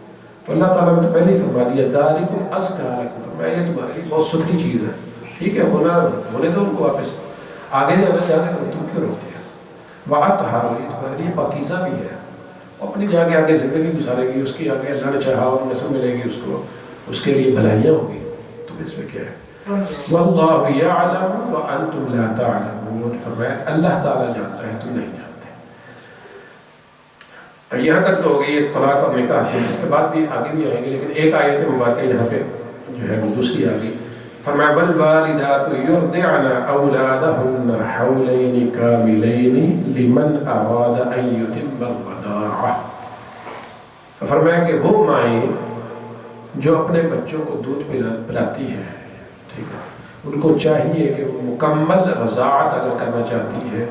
تو اللہ تعالیٰ نے تو پہلے ہی فرما دیا ذالکم ازکا لکم، فرمایا یہ تمہارے لیے بہت ستھری چیز ہے. ٹھیک ہے، ہونے دو ان کو واپس، آگے جانے تو تم کیوں روکتے ہیں. واطہر، یہ تمہارے لیے پاکیزہ بھی ہے، اپنی جا کے آگے زندگی گزارے گی، اس کی آگے اللہ نے چاہا اور نسل ملے گی اس کو، اس کے لیے بھلائیاں ہوں گی. تو اس میں کیا ہے واللہ یعلم وانتم لا تعلمون، فرمایا اللہ تعالیٰ جانتا ہے، تم نہیں جانتے۔ اب یہاں تک تو ہو گئی یہ طلاق اور نکاح کی، اس کے بعد بھی آگے بھی آئیں گے، لیکن ایک آیت مبارکہ یہاں پہ جو ہے وہ دوسری آ گئی۔ فرمایا والوالدات یرضعن اولادہن حولین کاملین لمن اراد ان یتم الرضاعہ۔ فرمایا کہ وہ مائیں جو اپنے بچوں کو دودھ پلاتی ہے، ٹھیک ہے، ان کو چاہیے کہ وہ مکمل رضاعت اگر کرنا چاہتی ہے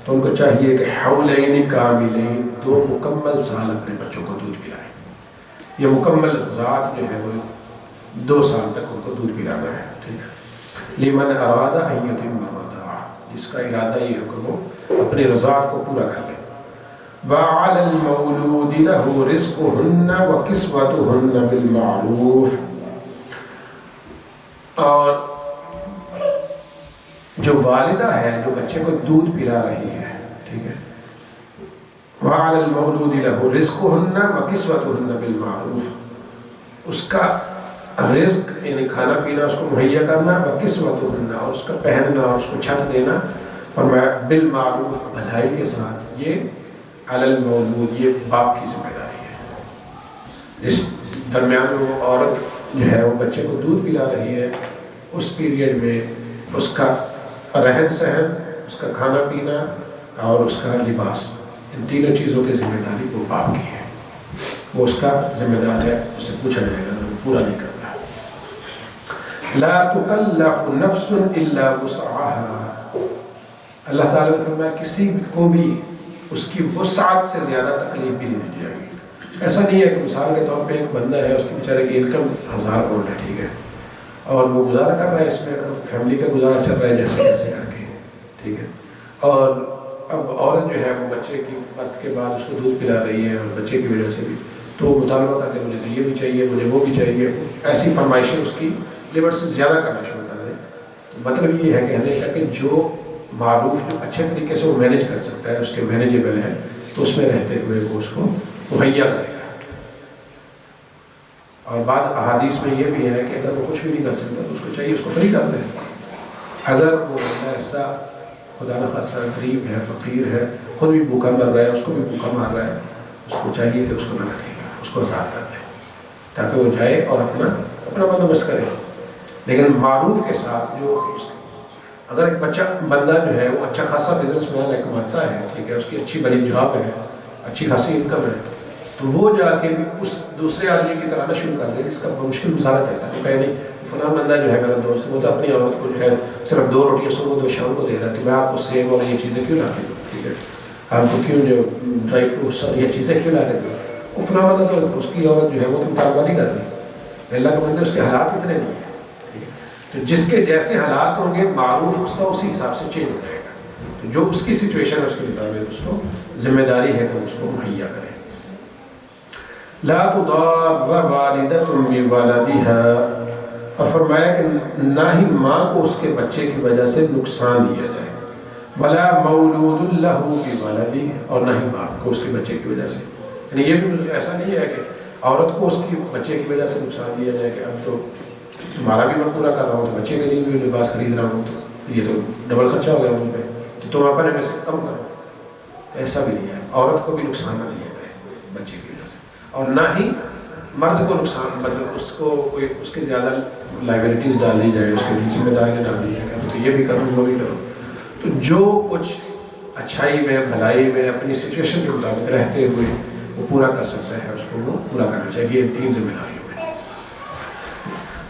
تو ان کو چاہیے کہ حولین کاملین، 2 مکمل سال اپنے بچوں کو دودھ پلائیں۔ یہ مکمل رضاعت جو ہے وہ 2 سال تک ان کو دودھ پلانا ہے، ٹھیک ہے۔ لمن اراد ان یتم الرضاعہ، جس کا ارادہ یہ ہے کہ وہ اپنی رضاعت کو پورا کر لے۔ وعلی المولود لہ رزقہن وکسوتہن بالمعروف، اور جو والدہ ہے جو بچے کو دودھ پلا رہی ہے، ٹھیک ہے، وعلی المولود لہ رزقہن وکسوتہن بالمعروف، اس کا رزق یعنی کھانا پینا اس کو مہیا کرنا، وکسوتہن، اور اس کا پہننا اور اس کو چھت دینا، فرمایا بالمعروف، بھلائی کے ساتھ۔ یہ علی المولود، یہ باپ کی ذمہ داری ہے۔ اس درمیان میں وہ عورت جو ہے وہ بچے کو دودھ پلا رہی ہے، اس پیریڈ میں اس کا رہن سہن، اس کا کھانا پینا اور اس کا لباس، ان تینوں چیزوں کی ذمہ داری وہ باپ کی ہے، وہ اس کا ذمہ دار ہے، اس سے پوچھا جائے گا، وہ پورا نہیں کرتا۔ لا تکلف نفس الا وسعها، اللہ تعالیٰ نے فرمایا کسی کو بھی اس کی وسعت سے زیادہ تکلیف بھی نہیں دی جائے گی۔ ایسا نہیں ہے کہ مثال کے طور پہ ایک بندہ ہے، اس کی بیچارے کی انکم 1000 کروڑ ہے، ٹھیک ہے، اور وہ گزارا کر رہا ہے، اس میں فیملی کا گزارا چل رہا ہے جیسے جیسے کر کے، ٹھیک ہے، اور اب عورت جو ہے وہ بچے کی وقت کے بعد اس کو دودھ پلا رہی ہے، اور بچے کی وجہ سے بھی تو وہ مطالبہ کرتے مجھے تو یہ بھی چاہیے، مجھے وہ بھی چاہیے، ایسی فرمائشیں اس کی لیمٹ سے زیادہ کرنا شروع کر دیں۔ مطلب یہ ہے کہنے کا کہ جو معروف جو اچھے طریقے سے وہ مینیج کر سکتا ہے، اس کے مینیجیبل ہے، تو اس میں رہتے ہوئے وہ اس کو مہیا کرے گا۔ اور بعض احادیث میں یہ بھی ہے کہ اگر وہ کچھ بھی نہیں کر سکتا تو اس کو چاہیے اس کو فری کر دیں۔ اگر وہ ایسا خدا نخواستہ غریب ہے، فقیر ہے، خود بھی بھوکا مر رہا ہے، اس کو بھی بھوکا مار رہا ہے، اس کو چاہیے کہ اس کو نہ رکھے گا، اس کو آزاد کر دیں تاکہ وہ جائے اور اپنا بندوبست کرے۔ لیکن معروف کے ساتھ جو اگر ایک بندہ جو ہے وہ اچھا خاصا بزنس مین ہے، کماتا ہے، ٹھیک ہے، اس کی اچھی بڑی جاب ہے، اچھی خاصی انکم ہے، تو وہ جا کے بھی اس دوسرے آدمی کی طرح نہ شروع کر دے جس کا مشکل گزارا دیتا ہے، کہ نہیں فلاں بندہ جو ہے میرا دوست، وہ تو اپنی عورت کو جو ہے صرف 2 روٹیاں صبح 2 شام کو دے رہا ہے، تو میں آپ کو سیب اور یہ چیزیں کیوں لا کے دوں، ٹھیک ہے، آپ کو کیوں جو ڈرائی فروٹس اور یہ چیزیں کیوں لا کے دوں۔ وہ فلاں بندہ تو اس کی عورت جو ہے وہ تو مطالبہ نہیں کر رہی، اللہ کا بندہ اس کے حالات اتنے نہیں ہیں، ٹھیک ہے، تو جس کے جیسے حالات ہوں گے معروف اس کا اسی حساب سے چینج ہو جائے گا، تو جو اس کی سچویشن ہے اس کے مطابق اس کو ذمہ داری ہے کہ اس کو مہیا کرے۔ لا تضار والدۃ بولدها، اور فرمایا کہ نہ ہی ماں کو اس کے بچے کی وجہ سے نقصان دیا جائے، ولا مولود لہ بولدہ، اور نہ ہی باپ کو اس کے بچے کی وجہ سے، یعنی یہ بھی ایسا نہیں ہے کہ عورت کو اس کی بچے کی وجہ سے نقصان دیا جائے کہ اب تو تمہارا بھی میں پورا کر رہا ہوں تو بچے کے لیے بھی لباس خرید رہا ہوں، تو یہ تو ڈبل خرچہ ہو گیا مجھ پہ، تو تم اپنے میں سے کم کرو، ایسا بھی نہیں ہے، عورت کو بھی نقصان نہ دیا جائے بچے کی وجہ سے، اور نہ ہی مرد کو نقصان، مطلب اس کو کوئی اس کے زیادہ لائبلٹیز ڈال دی جائے، اس کے ذمہ داریاں ڈال دی جائے تو یہ بھی کرو وہ بھی کرو، تو جو کچھ اچھائی میں بھلائی میں اپنی سچویشن کے مطابق رہتے ہوئے وہ پورا کر سکتا ہے، اس کو وہ پورا کرنا چاہیے ان 3 ذمہ داریوں میں۔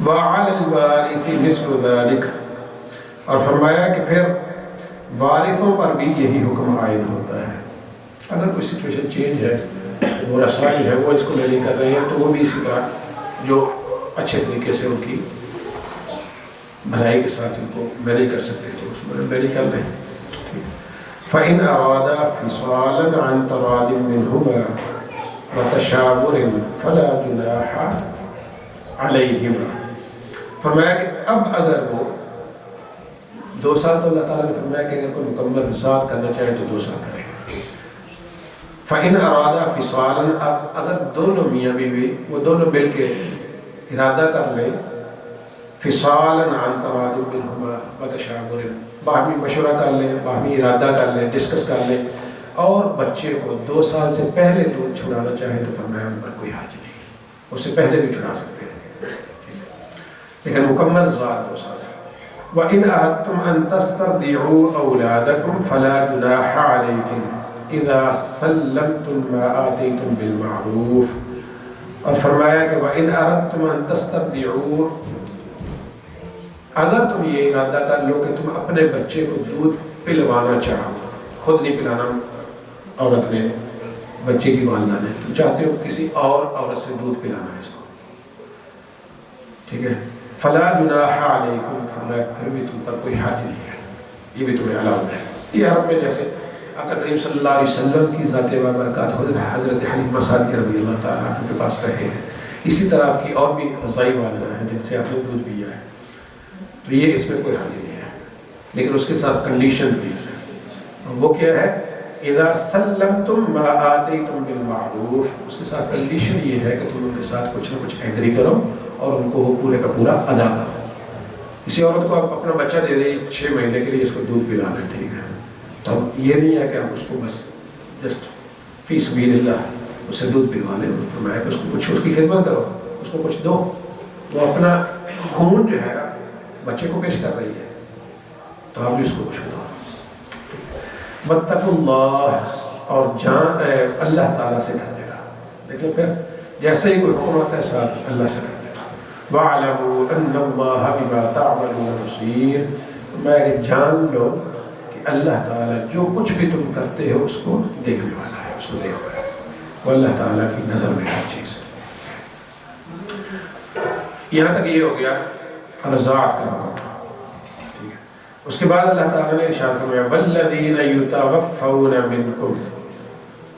وَعَلَى الْوَارِثِ مِثْلُ ذَلِكَ، اور فرمایا کہ پھر وارثوں پر بھی یہی حکم عائد ہوتا ہے، اگر کوئی سچویشن چینج ہے، وہ رسا جو ہے وہ اس کو نہیں کر رہے ہیں، تو وہ بھی اسی طرح جو اچھے طریقے سے ان کی بھلائی کے ساتھ ان کو مینیج کر سکتے ہیں تو اس میں مینیج کر لیں۔ فَإِنْ أَرَادَا فِصَالًا عَنْ تَرَادٍ مِّنْهُمَا وَتَشَاوُرٍ فَلَا جُنَاحَ عَلَيْهِمَا، فرمایا کہ اب اگر وہ 2 سال، تو اللہ تعالیٰ نے فرمایا کہ اگر کوئی مکمل وصال کرنا چاہے تو 2 سال کرے۔ فَإِنْ أَرَادَا فِصَالًا، اب اگر دونوں میاں بیوی وہ دونوں مل کے ارادہ کر لیں، فصالا عن تراض منهما وتشاور، باہمی مشورہ کر لیں، باہمی ارادہ کر لیں، ڈسکس کر لیں، اور بچے کو 2 سال سے پہلے دودھ چھڑانا چاہے تو فرمایا ان پر کوئی حرج نہیں، اس سے پہلے بھی چھڑا سکتے ہیں، لیکن مکمل زاد 2 سال ہے۔ وَإِنْ أَرَدْتُمْ أَن تَسْتَرْضِعُوا أَوْلَادَكُمْ فَلَا جُنَاحَ عَلَيْكُمْ إِذَا سَلَّمْتُمْ مَا آتَيْتُمْ بِالْمَعْرُوفِ، اور فرمایا کہ وَإِنْ أَرَدْتُمْ أَن تَسْتَرْضِعُوا، اگر تم یہ ارادہ کر لو کہ تم اپنے بچے کو دودھ پلوانا چاہو، خود نہیں پلانا، عورت نے بچے کی والدہ نے، تم چاہتے ہو کسی اور عورت سے دودھ پلانا ہے اس کو، ٹھیک ہے، فلا جناح علیکم، فرمایا پھر بھی تم پر کوئی حرج نہیں ہے، یہ بھی تمہیں الاؤڈ ہے۔ یہ عرب میں جیسے آقا کریم صلی اللہ علیہ وسلم کی ذات بابرکات حضرت حلیمہ سعدیہ رضی اللہ تعالیٰ عنہ کے پاس رہے ہیں، اسی طرح آپ کی اور بھی رضائی والدہ ہیں جن سے آپ نے دودھ پیا ہے، تو یہ اس میں کوئی حرج نہیں ہے، لیکن اس کے ساتھ کنڈیشن بھی ہے، وہ کیا ہے؟ اذا سلمتم ما آتیتم بالمعروف، اس کے ساتھ کنڈیشن یہ ہے کہ تم ان کے ساتھ کچھ نہ کچھ ایگری کرو اور ان کو وہ پورے کا پورا ادا کرو۔ کسی عورت کو آپ اپنا بچہ دے دیں 6 مہینے کے لیے، اس کو دودھ پلانا ہے، ٹھیک ہے، تو یہ نہیں ہے کہ آپ اس کو بس جسٹ فی سبیل اللہ اس سے دودھ پلوا لیں، فرمایا کہ اس کو کچھ، اس کی خدمت کرو، اس کو کچھ دو، وہ اپنا خون جو ہے بچے کو پیش کر رہی ہے، تو آپ بھی اس کو کچھ دو۔ واتقوا اللہ، اور جان اللہ تعالیٰ سے ڈرتے رہو، دیکھ لو پھر جیسے ہی کوئی حکم آتا ہے ساتھ اللہ سے ڈرتے رہو۔ وَاعْلَمُوا أَنَّ اللَّهَ بِمَا تَعْمَلُونَ بَصِيرٌ، میں جان لو کہ اللہ تعالیٰ جو کچھ بھی تم کرتے ہو اس کو دیکھنے والا ہے، اس کو دیکھ رہا ہے، وہ اللہ تعالیٰ کی نظر میں ہر چیز ہے۔ یہاں تک یہ ہو گیا رضاعت کا حکم۔ اس کے بعد اللہ تعالیٰ نے ارشاد فرمایا وَالَّذِينَ يُتَوَفَّوْنَ مِنْكُمْ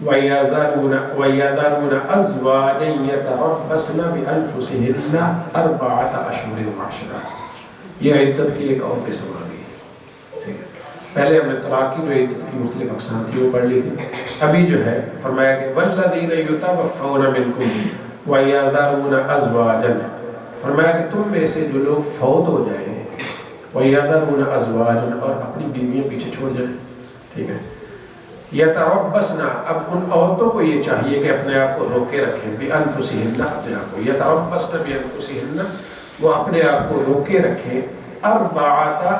وَيَذَرُونَ أَزْوَاجًا يَتَرَبَّصْنَ بِأَنفُسِهِنَّ 4 أَشْهُرٍ وَعَشْرًا، یہ عدت کی ایک اور قسم آ گئی، ٹھیک ہے، پہلے ہم نے طلاق کی جو عدت کی مختلف اقسام تھی وہ پڑھ لی تھی، ابھی جو ہے فرمایا کہ وَالَّذِينَ يُتَوَفَّوْنَ مِنْكُمْ وَيَذَرُونَ أَزْوَاجًا، فرمایا کہ تم میں سے جو لوگ فوت ہو جائیں وَيَذَرُونَ أَزْوَاجًا، اور اپنی بیویاں پیچھے چھوڑ جائیں، ٹھیک ہے، یتربصن، اب ان عورتوں کو یہ چاہیے کہ اپنے آپ کو روکے رکھیں، بِأَنفُسِهِنَّ، اپنے آپ کو، یتربصن بِأَنفُسِهِنَّ، وہ اپنے آپ کو روکے رکھیں 4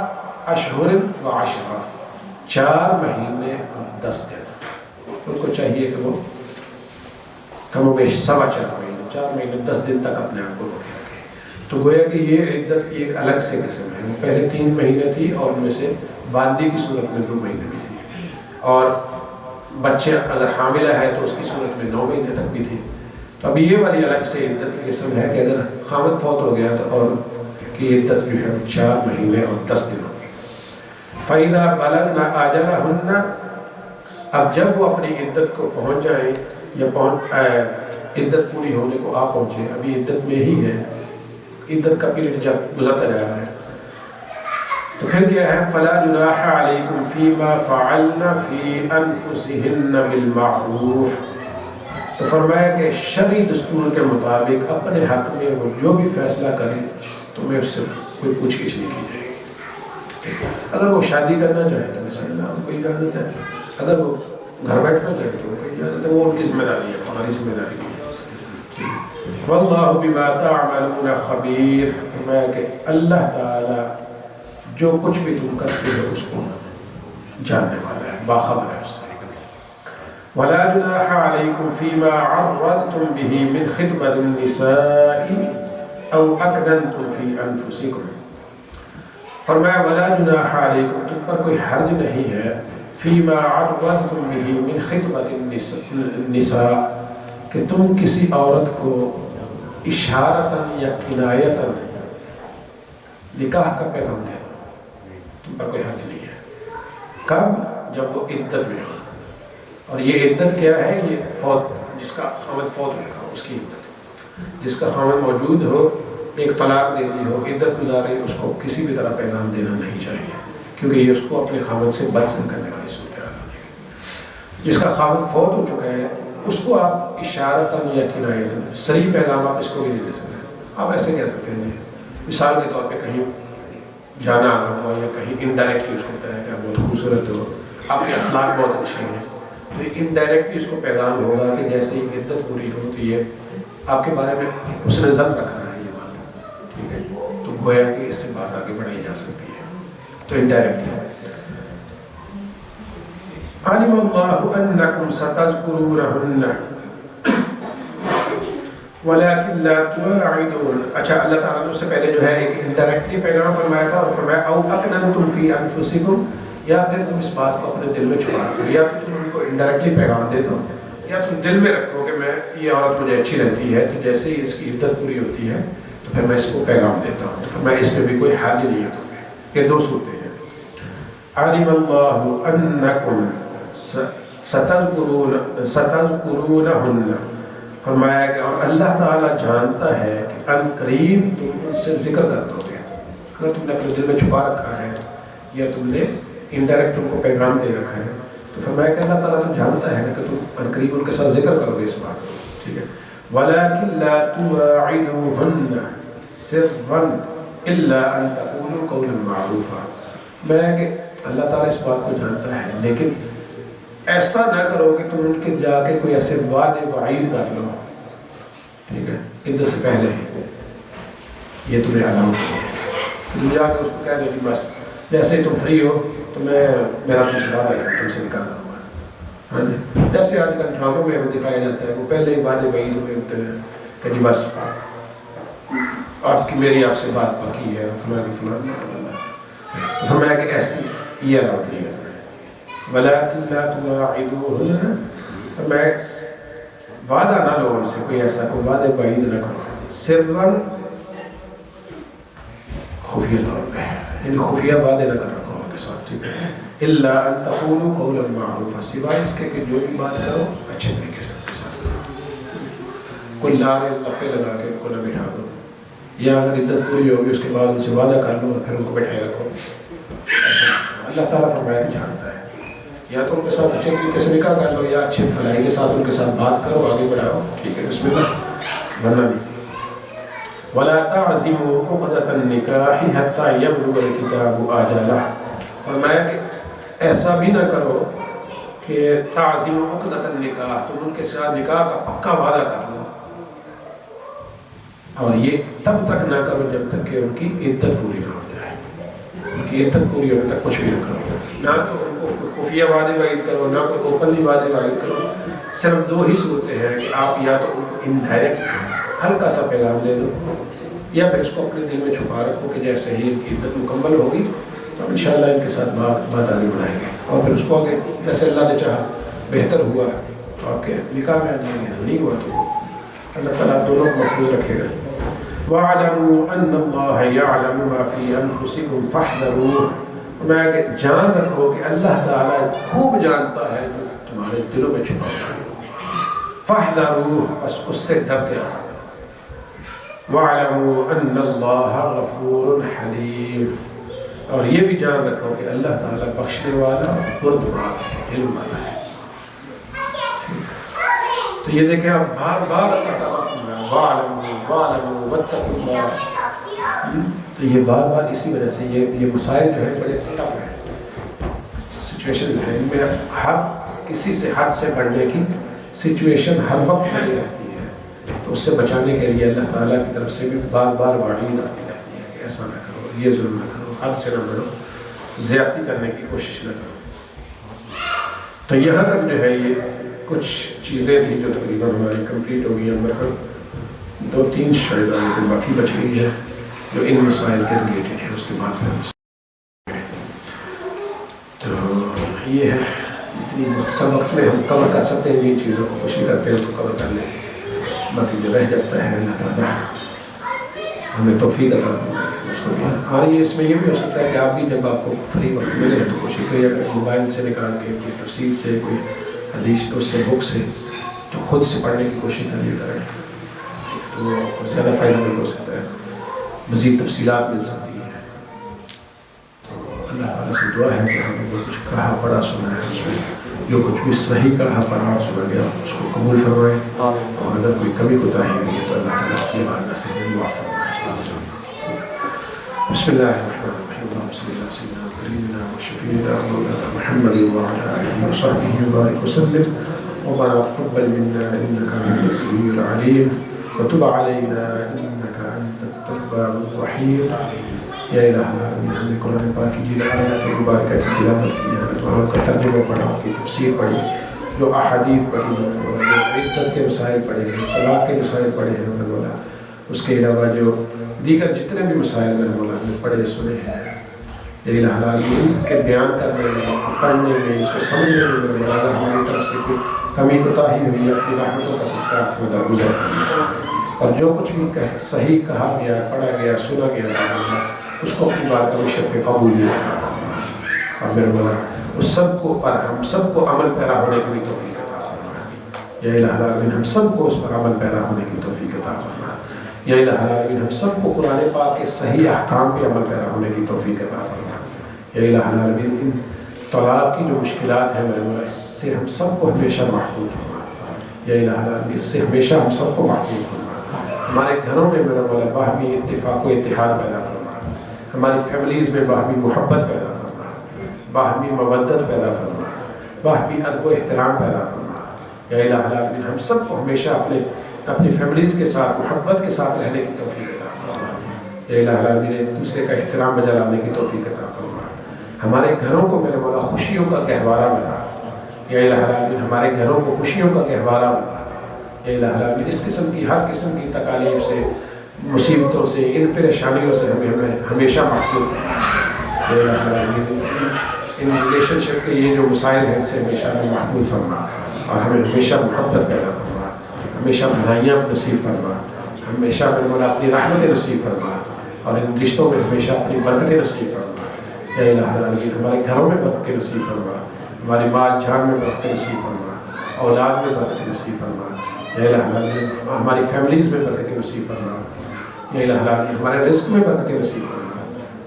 أشهر وعشرہ، 4 مہینے اور 10 دن، ان کو چاہیے کہ وہ کم و بیش 4.25 مہینے، 4 مہینے 10 دن تک اپنے آپ کو روکے رکھیں۔ تو گویا کہ یہ عدت کی ایک الگ سے قسم ہے، وہ پہلے 3 مہینے تھی اور ان میں سے باندی کی صورت میں 2 مہینے بھی تھی، اور بچے اگر حاملہ ہے تو اس کی صورت میں 9 مہینے تک بھی تھی۔ تو ابھی یہ والی الگ سے عدت کی قسم ہے کہ اگر خامد فوت ہو گیا تو اور کی عدت جو ہے 4 مہینے اور 10 دن ہوگی۔ فَإِذَا بَلَغْنَ أَجَلَهُنَّ، اب جب وہ اپنی عدت کو پہنچ جائیں یا عدت پوری ہونے کو آ پہنچے، ابھی عدت میں ہی ہے، عدت کا پیریڈ جب گزرتا جا رہا ہے، تو پھر کیا ہے فَلَا جُنَاحَ عَلَيْكُمْ فِي مَا فَعَلْنَ فِي أَنفُسِهِنَّ بِالْمَعْرُوفِ، تو فرمایا کہ شرعی دستور کے مطابق اپنے حق میں وہ جو بھی فیصلہ کریں تمہیں اس سے کوئی پوچھ گچھ نہیں کی جائے گی۔ اگر وہ شادی کرنا چاہے تو مثلا اللہ کو اجازت ہے، اگر وہ گھر بیٹھنا چاہے تو کوئی اجازت ہے، وہ ان کی ذمہ داری ہے، ہماری ذمہ داری نہیں ہے۔ وَاللَّهُ بِمَا تَعْمَلُونَ خَبِيرٌ، فرمایا کہ اللہ تعالی جو کچھ بھی تم کرتے ہو اس کو جاننے والا ہے، باخبر ہے اس سے۔ وَلَا جُنَاحَ عَلَيْكُمْ فِي مَا عَرَّضْتُمْ بِهِ مِنْ خِطْبَةِ النِّسَاءِ أَوْ أَكْنَنْتُمْ فِي أَنفُسِكُمْ، فرمایا وَلَا جُنَاحَ عَلَيْكُمْ، تم پر کوئی حرج نہیں ہے، فِي مَا عَرَّضْتُمْ بِهِ مِنْ خِطْبَةِ النِّسَاءِ، کہ تم کسی عورت کو اشارتاً یا کنایتاً نکاح کا پیغام دے دو، تم پر کوئی حرج نہیں ہے۔ کب؟ جب وہ عدت میں ہو، اور یہ عدت کیا ہے؟ یہ فوت، جس کا خامد فوت ہو چکا اس کی عدت، جس کا خامد موجود ہو، ایک طلاق دے دی ہو، عدت گزارے، اس کو کسی بھی طرح پیغام دینا نہیں چاہیے، کیونکہ یہ اس کو اپنے خامد سے بچ کرنے والی صورتحال ہے۔ جس کا خامد فوت ہو چکا ہے اس کو آپ اشارتاً یا کنایتاً، صریح پیغام آپ اس کو بھی نہیں دے سکتے، آپ ایسے کہہ سکتے ہیں مثال کے طور پہ کہیں جانا آنا ہوا یا کہیں انڈائریکٹلی اس کو بتایا کہ آپ بہت خوبصورت ہو، آپ کے اخلاق بہت اچھے ہیں، تو انڈائریکٹلی اس کو پیغام ہوگا کہ جیسے ہی عدت پوری ہو تو یہ آپ کے بارے میں اس نے ضبط رکھ رہا ہے یہ بات، ٹھیک ہے، تو گویا کہ اس سے بات آگے بڑھائی جا سکتی ہے، تو انڈائریکٹلی علم اللہ انکم ستذکرونہن ولیکن لا تواعدون. اچھا، اللہ تعالیٰ نے اس سے پہلے جو ہے ایک انڈائریکٹلی پیغام فرمایا تھا اور فرمایا او اکننتم فی انفسکم، یا پھر تم اس بات کو اپنے دل میں چھپا دو، یا پھر تم ان کو انڈائریکٹلی پیغام دے دو، یا تم دل میں رکھو کہ میں یہ عورت مجھے اچھی لگتی ہے، تو جیسے ہی اس کی عدت پوری ہوتی ہے تو پھر میں اس کو پیغام دیتا ہوں، تو فرمایا اس میں بھی کوئی حرج نہیں ہے تمہیں. یہ دو صورتیں ہیں. علم اللہ انکم ستذکرونہن، فرمایا کہ اور اللہ تعالیٰ جانتا ہے کہ ان قریب تم ان سے ذکر کر دو گے. اگر تم نے اپنے دل میں چھپا رکھا ہے یا تم نے انڈائریکٹ ان کو پیغام دے رکھا ہے تو فرمایا کہ اللہ تعالیٰ تو جانتا ہے کہ تم ان قریب ان کے ساتھ ذکر کرو گے اس بات کو، ٹھیک ہے. وَلَكِنْ لَا تُوَاعِدُوهُنَّ سِرًّا إِلَّا أَن تَقُولُوا قَوْلًا مَعْرُوفًا. میں کہ اللہ تعالیٰ اس بات کو جانتا ہے لیکن ایسا نہ کرو کہ تم ان کے جا کے کوئی ایسے وعدے وعید کر لو، ٹھیک ہے، عدت سے پہلے ہی یہ تمہیں الاؤ ہے، تم جا کے اس کو کہہ دو کہ بس جیسے تم فری ہو تو میرا تم سے وعدہ ہے تم سے نکال کروں گا. ہاں جی، جیسے آج کل ڈراموں میں دکھایا جاتا ہے، وہ پہلے ہی وعدے وعید ہوئے ہوتے ہیں کہ جی بس آپ کی میری آپ سے بات پکی ہے فلاں فرمایا کہ ایسی یہ الاؤ نہیں ہے. وَلَكِنْ لَا تُوَاعِدُوهُنَّ، تو میں وعدہ نہ لو ان سے، کوئی ایسا کوئی وعدے وعید نہ کرو، سرًا خفیہ طور پہ، یعنی خفیہ وعدے نہ کر رکھو ان کے ساتھ، ٹھیک ہے. إِلَّا أَن تَقُولُوا قَوْلًا مَعْرُوفًا، سوائے اس کے کہ جو بھی بات کرو اچھے طریقے سے ان کے ساتھ کرو، کوئی لارے لپے لگا کے ان کو نہ بٹھا دو، یا اگر عدت پوری ہوگی اس کے بعد ان سے وعدہ کر لو اور پھر ان کو بٹھائے رکھو، ایسا اللہ تعالیٰ فرمایا کہ جانتا ہے. یا تو ان کے ساتھ اچھے طریقے سے نکاح کر لو یا اچھے بھلائی کے ساتھ ان کے ساتھ بات کرو، آگے بڑھاؤ، ٹھیک ہے، بسم اللہ، ورنہ نہیں. وَلَا تَعْزِمُوا عُقْدَةَ النِّكَاحِ حَتَّى يَبْلُغَ الْكِتَابُ أَجَلَهُ، فرمایا کہ ایسا بھی نہ کرو کہ تعظیم عقدۃ النکاح، تم ان کے ساتھ نکاح کا پکا وعدہ کر لو اور یہ تب تک نہ کرو جب تک کہ ان کی عدت پوری نہ ہو جائے، ان کی عدت پوری ہونے تک کچھ بھی نہ کرو، نہ تو ان کو خفیہ وعدے وعید کرو نہ کوئی اوپنلی وعدے وعید کرو. صرف دو ہی صورتیں ہیں کہ آپ یا تو ان کو انڈائریکٹ ہلکا سا پیغام دے دو یا پھر اس کو اپنے دل میں چھپا رکھو کہ جیسے ہی ان کی عدت مکمل ہوگی تو انشاءاللہ ان کے ساتھ بات آگے بڑھائیں گے اور پھر اس کو آگے جیسے اللہ نے چاہا بہتر ہوا تو آپ کے نکاح میں آ جائیں گے، نہیں ہوا تو اللہ تعالیٰ دونوں کو محفوظ رکھے گا. وَاعْلَمُوا أَنَّ اللَّهَ يَعْلَمُ مَا فِي أَنفُسِكُمْ فَاحْذَرُوهُ، میں کہ جان رکھو کہ اللہ تعالیٰ خوب جانتا ہے جو تمہارے دلوں میں چھپا ہے. فَاحْذَرُوهُ، بس اس سے ڈرتے رہو. وَاعْلَمُوا أَنَّ اللَّهَ غَفُورٌ حَلِيمٌ، اور یہ بھی جان رکھو کہ اللہ تعالیٰ بخشنے والا بردبار علم والا ہے. تو یہ دیکھیں آپ بار بار اللہ تعالیٰ وَاعْلَمُوا وَاتَّقُوا اللَّهَ، تو یہ بار بار اسی وجہ سے یہ مسائل جو ہے بڑے ٹف ہیں، سچویشن ہے ان میں ہر کسی سے حد سے بڑھنے کی سچویشن ہر وقت بنی رہتی ہے، تو اس سے بچانے کے لیے اللہ تعالیٰ کی طرف سے بھی بار بار وعید آتی رہتی ہے کہ ایسا نہ کرو، یہ ظلم نہ کرو، حد سے نہ بڑھو، زیادتی کرنے کی کوشش نہ کرو. تو یہاں تک جو ہے یہ کچھ چیزیں تھیں جو تقریباً ہماری کمپلیٹ ہو گئی ہیں. مرحل 2-3 شاید آئے باقی بچ گئی ہے جو ان مسائل کے ریلیٹڈ ہے، اس کے بعد میں تو یہ ہے اتنی مختصر وقت میں ہم کور کر سکتے ہیں جن چیزوں کو، کوشش کرتے ہیں اس کو کور کر لیں، باقی جو رہ جاتا ہے اللہ تعالیٰ ہمیں توفیق عطا فرمائے اس کو. ہاں یہ اس میں یہ بھی ہو سکتا ہے کہ آپ بھی جب آپ کو فری وقت ملے تو کوشش کریے اگر موبائل سے نکال کے کوئی تفسیر سے کوئی حدیث کو اس سے بک سے تو خود سے پڑھنے کی کوشش کریے کریں تو زیادہ فائدہ مند ہو سکتا ہے، مزید تفصیلات مل سکتی ہیں. تو اللہ تعالیٰ سے دعا ہے کہ ہم نے جو کچھ کہا پڑھا سنا ہے اس میں جو کچھ بھی صحیح کہا پڑھا اور سنا گیا اس کو قبول فرمائے، اور اگر کوئی کمی کوتاہی ہوئی تو اللہ تعالیٰ کی بارگاہ سے معاف فرمائے. بسم الله الرحمن الرحيم. اللهم صل على سيدنا وكريمنا وشفيعنا ومولانا محمد وعلى آله وصحبه وبارك وسلم. ربنا تقبل منا إنك أنت السميع العليم وتب علينا إنك أنت التواب الرحيم. یا الہ العالمین، ہم نے قرآن پاک کی جن آیات مبارکہ کی تلاوت کی ہے، وہاں کا ترجمہ پڑھا، کی تفسیر پڑھی، جو احادیث پڑھی ہیں، جو عدت کے مسائل پڑھے ہیں، طلاق کے مسائل پڑھے ہیں، انہوں نے بولا اس کے علاوہ جو دیگر جتنے بھی مسائل میں بولا ہم نے پڑھے سنے ہیں، یا الہ العالمین کے بیان کرنے میں، پڑھنے میں، کو سمجھنے میں بولا ہماری طرف سے کوئی کمی کوتاہی ہوئی، اپنی رحمتوں کا صدقہ درگزر فرمائے، اور جو کچھ بھی صحیح کہا گیا، پڑھا گیا، سنا گیا، اس کو اپنی بارگاہ میں شرف قبولیت اور میرے مولا اس سب کو پر ہم سب کو عمل پیرا ہونے کی بھی توفیق عطا فرمائے. یا الہ العالمین ہم سب کو اس پر عمل پیرا ہونے کی توفیق عطا فرمائے. یا الہ العالمین ہم سب کو قرآن پاک کے صحیح احکام پہ عمل پیرا ہونے کی توفیق عطا فرمائے. یا الہ العالمین ان طلاق کی جو مشکلات ہیں میرے مولا اس سے ہم سب کو ہمیشہ محفوظ فرمائے. یا الہ العالمین اس سے ہمیشہ ہم سب کو محفوظ فرمائے. ہمارے گھروں میں میرے مولا باہمی اتفاق و اتحاد پیدا فرمائے، ہماری فیملیز میں باہمی محبت پیدا فرما، باہمی مودت پیدا فرما، باہمی ادب و احترام پیدا فرما. یا الہ العالمین ہم سب کو ہمیشہ اپنی فیملیز کے ساتھ محبت کے ساتھ رہنے کی توفیق عطا فرما. یا الہ العالمین ایک دوسرے کا احترام بجا لانے کی توفیق عطا فرما. ہمارے گھروں کو میرے مولا خوشیوں کا گہوارہ بنا. یا الہ العالمین ہمارے گھروں کو خوشیوں کا گہوارہ بنا. یا الہ العالمین اس قسم کی ہر قسم کی تکالیف سے، مصیبتوں سے، ان پریشانیوں سے ہمیں ہمیشہ محفوظ فرما. ان ریلیشن شپ کے یہ جو مسائل ہیں ان سے ہمیشہ ہمیں محفوظ فرما، اور ہمیں ہمیشہ محبت پیدا فرما، ہمیشہ بھلائیاں نصیب فرما، ہمیشہ میرے مولا اپنی رحمت نصیب فرما، اور ان رشتوں میں ہمیشہ اپنی برکتیں نصیب فرما. یا الہ العالمین ہمارے گھروں میں برکتیں نصیب فرما، ہماری مال جان میں برکتیں نصیب فرما، اولاد میں برکتیں نصیب فرما. یا الہ العالمین ہماری فیملیز میں برکتیں نصیب فرما. یا الہ العالمین ہمارے رزق میں برکتیں نصیب فرما،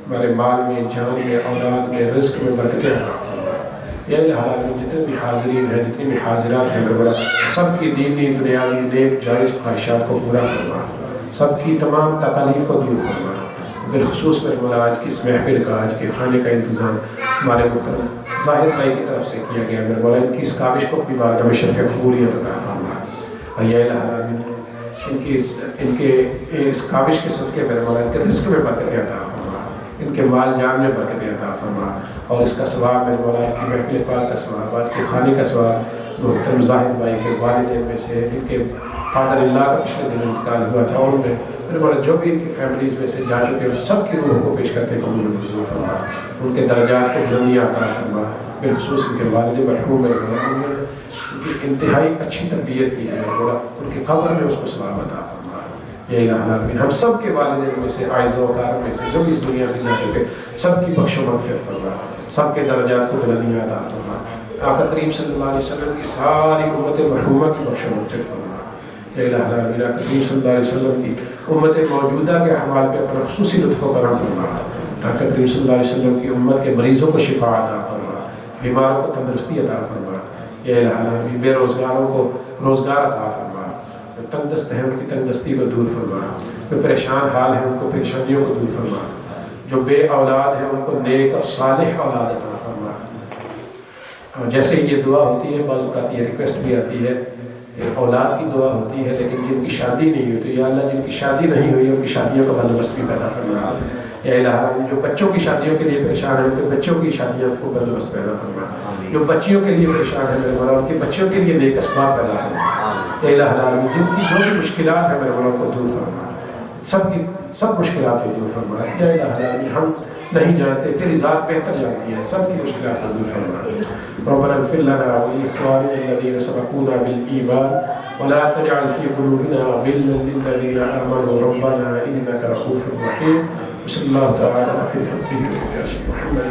ہمارے مال میں، جان میں، اولاد میں، رزق میں برکتیں عطا فرما. یا الہ العالمین جتنے بھی حاضرین ہیں، جتنی بھی حاضرات ہیں میرے مولا سب کی دینی دنیاوی نیک جائز خواہشات کو پورا فرما، سب کی تمام تکالیف کو دور فرما. بالخصوص میرے مولا آج کی اس محفل کا، آج کے کھانے کا انتظام ہمارے محترم زاہد بھائی کی طرف سے کیا گیا، میرے مولا ان کی اس کاوش کو اپنی بارگاہ میں شرف قبولیت عطا فرما. اور یا الہ العالمین ان کے اس کاوش کے صدقے میرے مولا ان کے رزق میں برکتیں عطا فرما، ان کے مال جان میں برکتیں عطا فرما، اور اس کا ثواب میرے مولا کی محفل پاک کا ثواب، آج کے کھانے کا ثواب محترم زاہد بھائی کے والدین میں سے ان کے فادر اللہ کا پچھلے دن انتقال ہوا تھا، ان میں میرے مولا جو بھی ان کی فیملیز میں سے جا چکے ہیں سب کی روح کو پیش کرتے قبول منظور فرما، ان کے درجات کو بلندیاں عطا فرما. بالخصوص ان کے والد مرحوم میرے مولا ان کی انتہائی اچھی تربیت کی ہے، میرے مولا ان کے قبر میں اس کو ثواب عطا فرما. یا الہ العالمین ہم سب کے والدین میں سے، اعزاء و اقارب میں سے جو بھی اس دنیا سے جا چکے سب کی بخش و مغفرت فرما، سب کے درجات کو بلندیاں عطا فرما. آقا کریم صلی اللہ علیہ وسلم کی ساری امت مرحومہ کی بخش و مغفرت فرما. یا الہ العالمین آقا کریم صلی اللہ علیہ وسلم کی امت موجودہ کے احوال پہ اپنا خصوصی لطف و کرم فرما. آقا کریم صلی اللہ علیہ وسلم کی امت کے مریضوں کو شفا عطا فرما، بیماروں کو تندرستی عطا فرما. یا الہ العالمین بے روزگاروں کو روزگار عطا فرما، جو تنگ دست ہیں ان کی تنگ دستی کو دور فرما، جو پریشان حال ہیں ان کو پریشانیوں کو دور فرما، جو بے اولاد ہیں ان کو نیک اور صالح اولاد عطا فرما. اور جیسے یہ دعا ہوتی ہے بعض اوقات یہ ریکویسٹ بھی آتی ہے کہ اولاد کی دعا ہوتی ہے لیکن جن کی شادی نہیں ہوئی، تو یا اللہ جن کی شادی نہیں ہوئی ان کی شادیوں کا بندوبست بھی پیدا فرما. یا الہ العالمین جو بچوں کی شادیوں کے لیے پریشان ہیں ان کے بچوں کی شادیوں کو بندوبست پیدا فرما، جو بچیوں کے لیے پریشان ہیں میرے مولا ان کے بچوں کے لیے نیک اسباب پیدا فرما. یا الہ العالمین جن کی جو بھی مشکلات ہیں میرے مولا کو دور فرما، سب مشکلات کو دور فرما. یا الہ العالمین ہم نہیں جانتے، تیری ذات بہتر جانتی ہے، سب کی مشکلات کو دور فرما. ربنا اغفر لنا ولإخواننا الذين سبقونا بالإيمان ولا تجعل في قلوبنا غلا للذين آمنوا ربنا إنك رؤوف رحيم. صلی اللہ تعالیٰ علیہ وسلم محمد